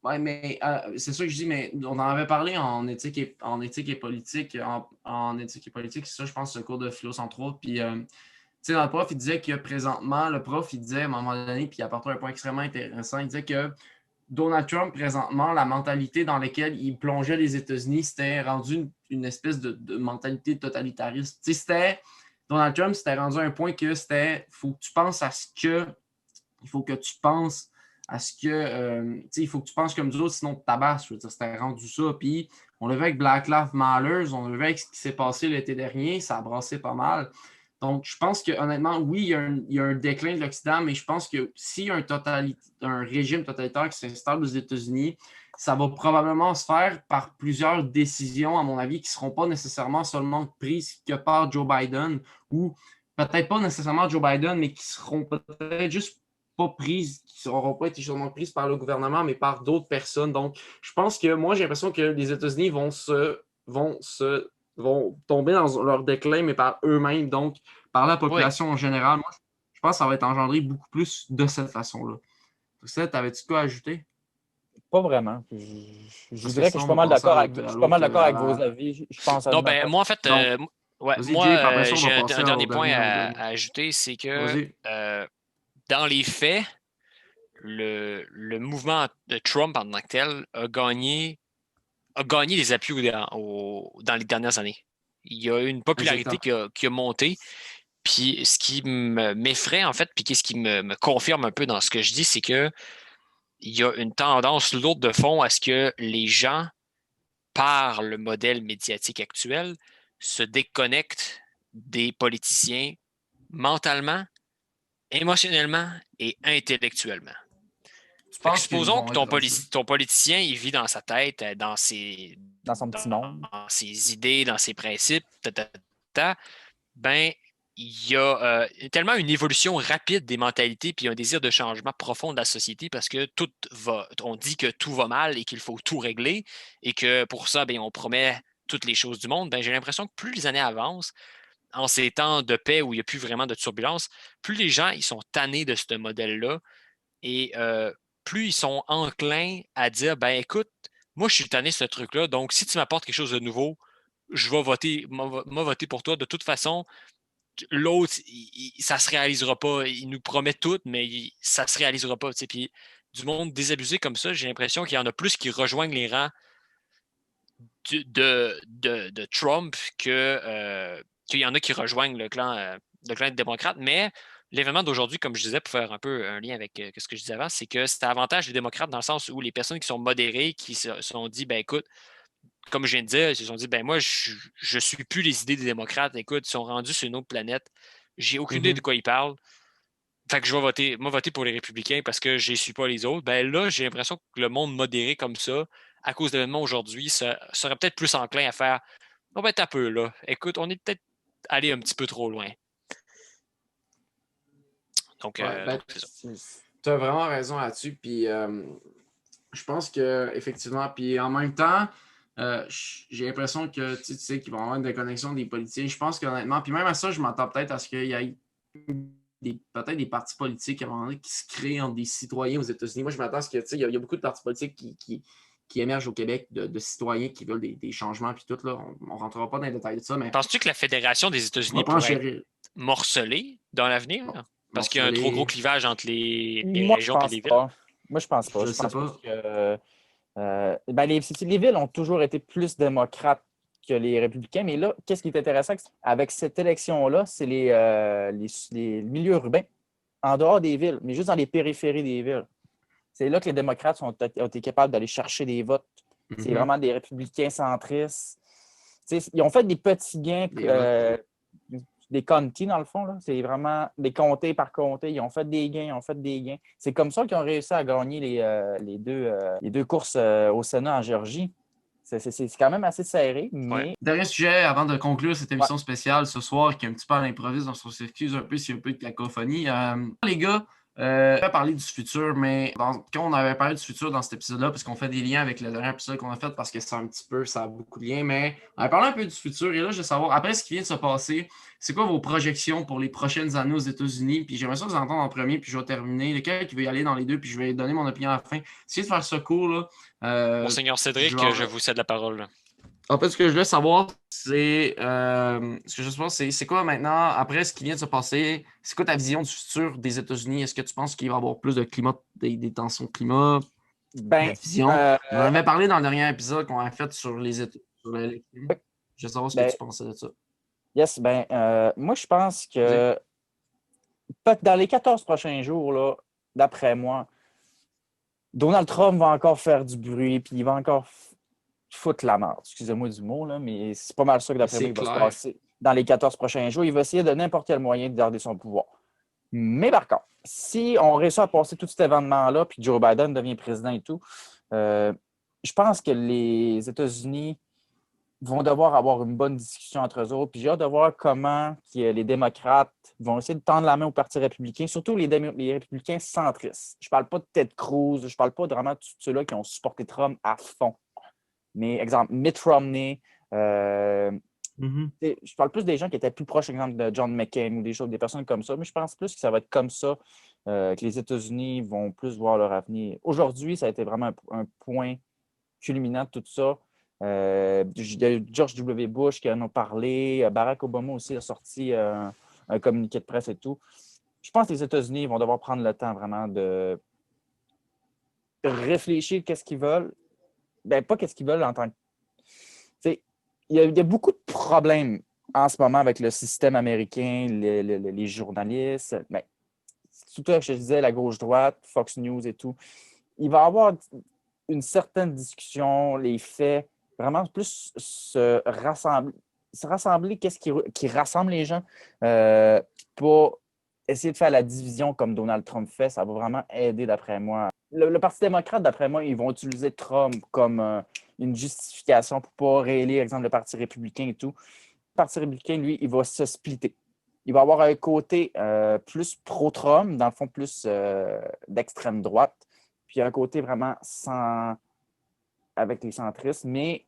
Oui, mais c'est ça que je dis, mais on en avait parlé en éthique et politique. En éthique et politique, c'est ça, je pense, ce cours de philo entre autres. Puis, tu sais, dans le prof, il disait que présentement, il disait à un moment donné, puis il apportait un point extrêmement intéressant, il disait que Donald Trump, présentement, la mentalité dans laquelle il plongeait les États-Unis, c'était rendu une espèce de mentalité totalitariste. Tu sais, Donald Trump, c'était rendu un point que c'était, il faut que tu penses à ce que, il faut que tu penses à ce que, il faut que tu penses comme nous autres, sinon tu tabasses. C'était rendu ça. Puis, on le vu avec Black Lives Matter, on le vu avec ce qui s'est passé l'été dernier, ça a brassé pas mal. Donc, je pense que honnêtement, oui, il y a un déclin de l'Occident, mais je pense que s'il y a un régime totalitaire qui s'installe aux États-Unis, ça va probablement se faire par plusieurs décisions, à mon avis, qui ne seront pas nécessairement seulement prises que par Joe Biden, ou peut-être pas nécessairement Joe Biden, mais qui seront peut-être juste pas prises, qui n'auront pas été seulement prises par le gouvernement, mais par d'autres personnes. Donc, je pense que moi, j'ai l'impression que les États-Unis vont tomber dans leur déclin, mais par eux-mêmes, donc par la population en général. Moi, je pense que ça va être engendré beaucoup plus de cette façon-là. Ça, t'avais-tu quoi à ajouter? Pas vraiment. Je dirais que je suis pas mal d'accord avec vos avis. Je pense non, ben moi, en fait, j'ai un dernier point à ajouter, c'est que dans les faits, le mouvement de Trump en tant que tel a gagné des appuis dans les dernières années. Il y a eu une popularité qui a monté. Puis ce qui m'effraie, en fait, puis ce qui me confirme un peu dans ce que je dis, c'est que il y a une tendance lourde de fond à ce que les gens, par le modèle médiatique actuel, se déconnectent des politiciens mentalement, émotionnellement et intellectuellement. Supposons que ton politicien, il vit dans sa tête, dans son petit monde, dans ses idées, dans ses principes, ben, il y a tellement une évolution rapide des mentalités puis un désir de changement profond de la société parce que on dit que tout va mal et qu'il faut tout régler et que pour ça, ben, on promet toutes les choses du monde. Ben, j'ai l'impression que plus les années avancent, en ces temps de paix où il n'y a plus vraiment de turbulence, plus les gens ils sont tannés de ce modèle-là et plus ils sont enclins à dire, ben écoute, moi, je suis tanné de ce truc-là. Donc, si tu m'apportes quelque chose de nouveau, je vais voter, voter pour toi. De toute façon, l'autre, ça se réalisera pas. Il nous promet tout, mais ça se réalisera pas. Puis, du monde désabusé comme ça, j'ai l'impression qu'il y en a plus qui rejoignent les rangs de Trump qu'il y en a qui rejoignent le clan des démocrates. Mais l'événement d'aujourd'hui, comme je disais, pour faire un peu un lien avec ce que je disais avant, c'est que c'est avantage des démocrates dans le sens où les personnes qui sont modérées, qui se sont dit, ben écoute, comme je viens de dire, ils se sont dit, ben moi, je suis plus les idées des démocrates. Écoute, ils sont rendus sur une autre planète. J'ai aucune idée de quoi ils parlent. Fait que je vais voter pour les républicains parce que je ne suis pas les autres. Ben là, j'ai l'impression que le monde modéré comme ça, à cause de l'événement aujourd'hui, serait peut-être plus enclin à faire oh ben t'as peu là. Écoute, on est peut-être allé un petit peu trop loin. Donc, c'est ça. Tu as vraiment raison là-dessus. Puis je pense que effectivement, puis en même temps, j'ai l'impression que tu sais qu'il va y avoir une déconnexion des politiciens. Je pense qu'honnêtement, puis même à ça, je m'attends peut-être à ce qu'il y ait peut-être des partis politiques à un moment donné qui se créent entre des citoyens aux États-Unis. Moi, je m'attends à ce que il y a beaucoup de partis politiques qui émergent au Québec de citoyens qui veulent des changements puis tout là. On ne rentrera pas dans les détails de ça, mais. Penses-tu que la Fédération des États-Unis pourrait être morcelée dans l'avenir? Parce qu'il y a un trop gros clivage entre les régions et les villes. Moi, je pense pas. Je sais pas. Que les villes ont toujours été plus démocrates que les républicains. Mais là, qu'est-ce qui est intéressant avec cette élection-là, c'est les milieux urbains, en dehors des villes, mais juste dans les périphéries des villes. C'est là que les démocrates ont été capables d'aller chercher des votes. C'est vraiment des républicains centristes. Ils ont fait des petits gains, des counties, dans le fond. Là. C'est vraiment des comtés par comté. Ils ont fait des gains, C'est comme ça qu'ils ont réussi à gagner les deux courses au Sénat en Géorgie. C'est quand même assez serré, mais... Ouais. Dernier sujet, avant de conclure cette émission spéciale ce soir, qui est un petit peu à l'improviste, donc on s'excuse un peu s'il y a un peu de cacophonie. Les gars, on va parler du futur, mais quand on avait parlé du futur dans cet épisode-là, parce qu'on fait des liens avec le dernier épisode qu'on a fait, parce que ça a beaucoup de liens, mais on avait parlé un peu du futur, et là, je veux savoir, après ce qui vient de se passer, c'est quoi vos projections pour les prochaines années aux États-Unis? Puis j'aimerais ça vous entendre en premier, puis je vais terminer. Lequel qui veut y aller dans les deux, puis je vais donner mon opinion à la fin. Essayez de faire ce cours, là. Monseigneur Cédric, je vous cède la parole. En fait, ce que je veux savoir, c'est c'est quoi maintenant, après ce qui vient de se passer, c'est quoi ta vision du futur des États-Unis? Est-ce que tu penses qu'il va y avoir plus de climat, des tensions de climat? Vision. On en avait parlé dans le dernier épisode qu'on a fait sur l'élection. Je veux savoir ce que tu pensais de ça. Yes, moi, je pense que dans les 14 prochains jours, là, d'après moi, Donald Trump va encore faire du bruit, puis il va encore foutre la merde. Excusez-moi du mot, là, mais c'est pas mal ça que d'après moi, il va se passer dans les 14 prochains jours. Il va essayer de n'importe quel moyen de garder son pouvoir. Mais par contre, si on réussit à passer tout cet événement-là, puis Joe Biden devient président et tout, je pense que les États-Unis vont devoir avoir une bonne discussion entre eux autres. Puis j'ai hâte de voir comment les démocrates vont essayer de tendre la main au Parti républicain, surtout les républicains centristes. Je ne parle pas de Ted Cruz, je ne parle pas vraiment de ceux-là qui ont supporté Trump à fond. Mais, exemple, Mitt Romney, je parle plus des gens qui étaient plus proches, exemple, de John McCain ou des personnes comme ça, mais je pense plus que ça va être comme ça, que les États-Unis vont plus voir leur avenir. Aujourd'hui, ça a été vraiment un point culminant de tout ça. Il y a eu George W. Bush qui en a parlé, Barack Obama aussi a sorti un communiqué de presse et tout. Je pense que les États-Unis vont devoir prendre le temps vraiment de réfléchir qu'est-ce qu'ils veulent. Pas qu'est-ce qu'ils veulent en tant que... Il y a beaucoup de problèmes en ce moment avec le système américain, les journalistes, surtout, je disais, la gauche-droite, Fox News et tout. Il va y avoir une certaine discussion, les faits, vraiment plus se rassembler, qu'est-ce qui rassemble les gens, pour essayer de faire la division comme Donald Trump fait. Ça va vraiment aider, d'après moi. Le Parti démocrate, d'après moi, ils vont utiliser Trump comme une justification pour ne pas réélire, par exemple, le Parti républicain et tout. Le Parti républicain, lui, il va se splitter. Il va avoir un côté plus pro-Trump, dans le fond, plus d'extrême droite, puis un côté vraiment avec les centristes. Mais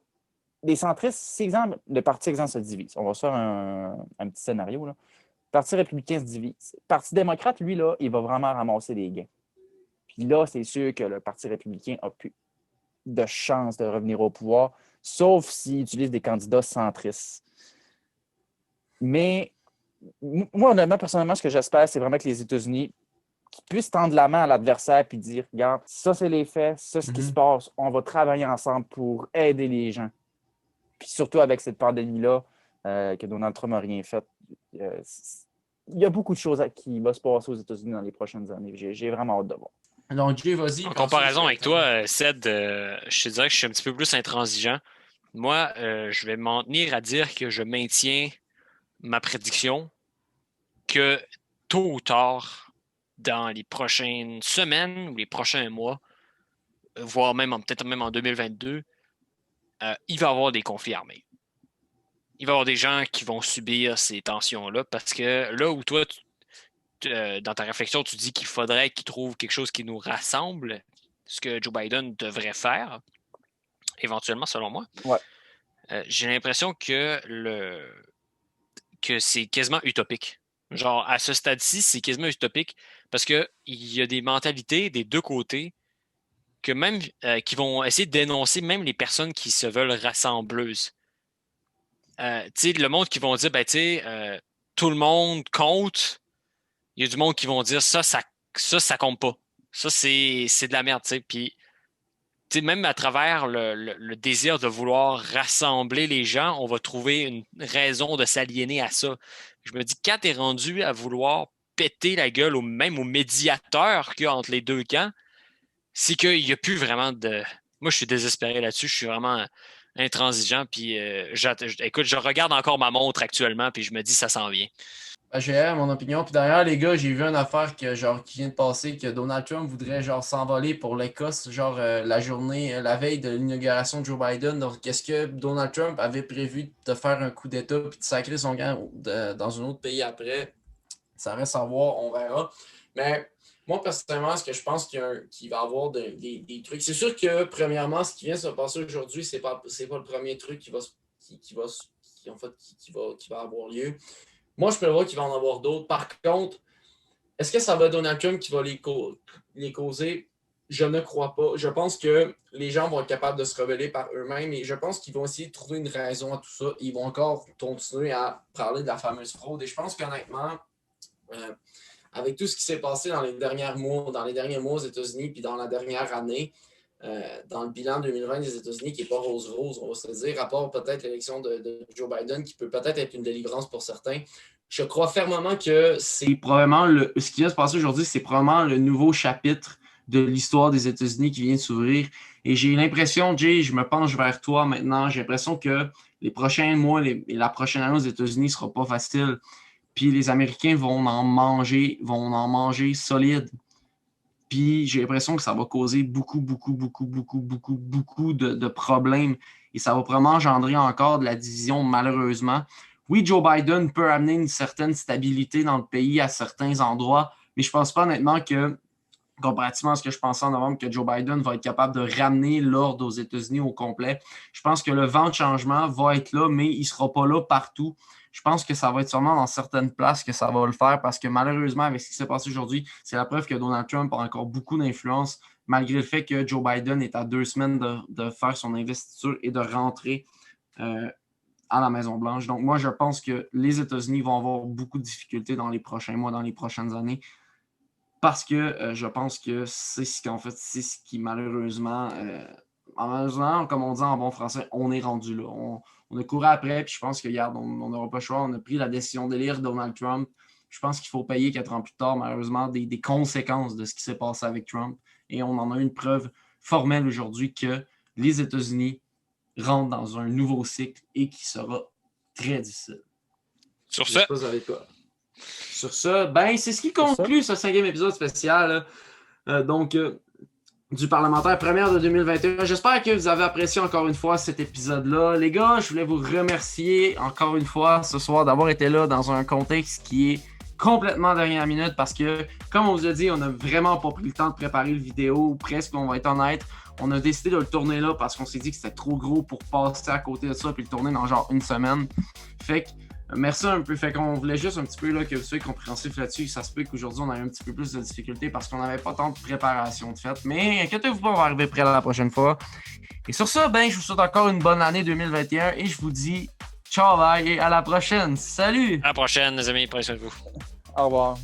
les centristes, si, exemple, le Parti, exemple, se divise. On va se faire un petit scénario, là. Le Parti républicain se divise. Le Parti démocrate, lui, là, il va vraiment ramasser des gains. Puis là, c'est sûr que le Parti républicain a pu. de chance de revenir au pouvoir, sauf s'ils utilisent des candidats centristes. Mais moi, honnêtement, personnellement, ce que j'espère, c'est vraiment que les États-Unis puissent tendre la main à l'adversaire et dire, regarde, ça, c'est les faits, ça, c'est ce qui se passe. On va travailler ensemble pour aider les gens. Puis surtout avec cette pandémie-là, que Donald Trump n'a rien fait. Il y a beaucoup de choses qui vont se passer aux États-Unis dans les prochaines années. J'ai vraiment hâte de voir. Donc, Jay, vas-y. En comparaison avec toi, Ced, je te dirais que je suis un petit peu plus intransigeant. Moi, je vais m'en tenir à dire que je maintiens ma prédiction que tôt ou tard, dans les prochaines semaines ou les prochains mois, voire peut-être même en 2022, il va y avoir des conflits armés. Il va y avoir des gens qui vont subir ces tensions-là parce que là où toi, dans ta réflexion, tu dis qu'il faudrait qu'ils trouvent quelque chose qui nous rassemble, ce que Joe Biden devrait faire, éventuellement, selon moi. Ouais. J'ai l'impression que c'est quasiment utopique. Genre, à ce stade-ci, c'est quasiment utopique parce qu'il y a des mentalités des deux côtés que même qui vont essayer de dénoncer même les personnes qui se veulent rassembleuses. Le monde qui vont dire, tout le monde compte. Il y a du monde qui vont dire ça compte pas. Ça, c'est de la merde, tu sais. Puis, même à travers le désir de vouloir rassembler les gens, on va trouver une raison de s'aliéner à ça. Je me dis, quand tu es rendu à vouloir péter la gueule même au médiateur qu'il y a entre les deux camps, c'est qu'il n'y a plus vraiment de... Moi, je suis désespéré là-dessus. Je suis vraiment intransigeant. Puis, écoute, je regarde encore ma montre actuellement, puis je me dis, ça s'en vient. J'ai mon opinion. Puis d'ailleurs, les gars, j'ai vu une affaire qui vient de passer, que Donald Trump voudrait s'envoler pour l'Écosse, la veille de l'inauguration de Joe Biden. Donc, est-ce que Donald Trump avait prévu de faire un coup d'État puis de sacrer son gang dans un autre pays après? Ça reste à voir, on verra. Mais moi, personnellement, ce que je pense qu'il va y avoir des trucs. C'est sûr que, premièrement, ce qui vient de se passer aujourd'hui, c'est pas le premier truc qui va avoir lieu. Moi, je peux voir qu'il va en avoir d'autres. Par contre, est-ce que ça va être Donald Trump qui va les causer? Je ne crois pas. Je pense que les gens vont être capables de se rebeller par eux-mêmes et je pense qu'ils vont essayer de trouver une raison à tout ça. Ils vont encore continuer à parler de la fameuse fraude. Et je pense qu'honnêtement, avec tout ce qui s'est passé dans les derniers mois aux États-Unis puis dans la dernière année, dans le bilan 2020 des États-Unis qui n'est pas rose-rose, on va se dire, à part peut-être l'élection de Joe Biden qui peut peut-être être une délivrance pour certains, je crois fermement que c'est probablement ce qui vient de se passer aujourd'hui, c'est probablement le nouveau chapitre de l'histoire des États-Unis qui vient de s'ouvrir. Et j'ai l'impression, Jay, je me penche vers toi maintenant, j'ai l'impression que les prochains mois et la prochaine année aux États-Unis ne sera pas facile. Puis les Américains vont en manger solide. Puis j'ai l'impression que ça va causer beaucoup de problèmes. Et ça va vraiment engendrer encore de la division, malheureusement. Oui, Joe Biden peut amener une certaine stabilité dans le pays à certains endroits, mais je ne pense pas honnêtement que, comparativement à ce que je pensais en novembre, que Joe Biden va être capable de ramener l'ordre aux États-Unis au complet. Je pense que le vent de changement va être là, mais il ne sera pas là partout. Je pense que ça va être sûrement dans certaines places que ça va le faire parce que malheureusement, avec ce qui s'est passé aujourd'hui, c'est la preuve que Donald Trump a encore beaucoup d'influence, malgré le fait que Joe Biden est à 2 semaines de faire son investiture et de rentrer à la Maison-Blanche. Donc moi, je pense que les États-Unis vont avoir beaucoup de difficultés dans les prochains mois, dans les prochaines années, parce que je pense que c'est ce qui malheureusement, comme on dit en bon français, on est rendu là. On a couru après, puis je pense que, regarde, on n'aura pas le choix. On a pris la décision d'élire Donald Trump. Je pense qu'il faut payer 4 ans plus tard, malheureusement, des conséquences de ce qui s'est passé avec Trump. Et on en a une preuve formelle aujourd'hui que les États-Unis rentrent dans un nouveau cycle et qui sera très difficile. Sur ça, c'est ce qui conclut ce 5e épisode spécial. Du parlementaire première de 2021. J'espère que vous avez apprécié encore une fois cet épisode-là. Les gars, je voulais vous remercier encore une fois ce soir d'avoir été là dans un contexte qui est complètement dernière minute parce que, comme on vous a dit, on n'a vraiment pas pris le temps de préparer le vidéo, ou presque, on va être honnête. On a décidé de le tourner là parce qu'on s'est dit que c'était trop gros pour passer à côté de ça puis le tourner dans genre une semaine. Fait que Merci un peu. Fait qu'on voulait juste un petit peu là, que vous soyez compréhensifs là-dessus. Ça se peut qu'aujourd'hui, on a eu un petit peu plus de difficultés parce qu'on n'avait pas tant de préparation de fait. Mais inquiétez-vous pas, on va arriver prêt la prochaine fois. Et sur ça, je vous souhaite encore une bonne année 2021 et je vous dis ciao, bye et à la prochaine. Salut! À la prochaine, les amis. Prenez soin de vous. Au revoir.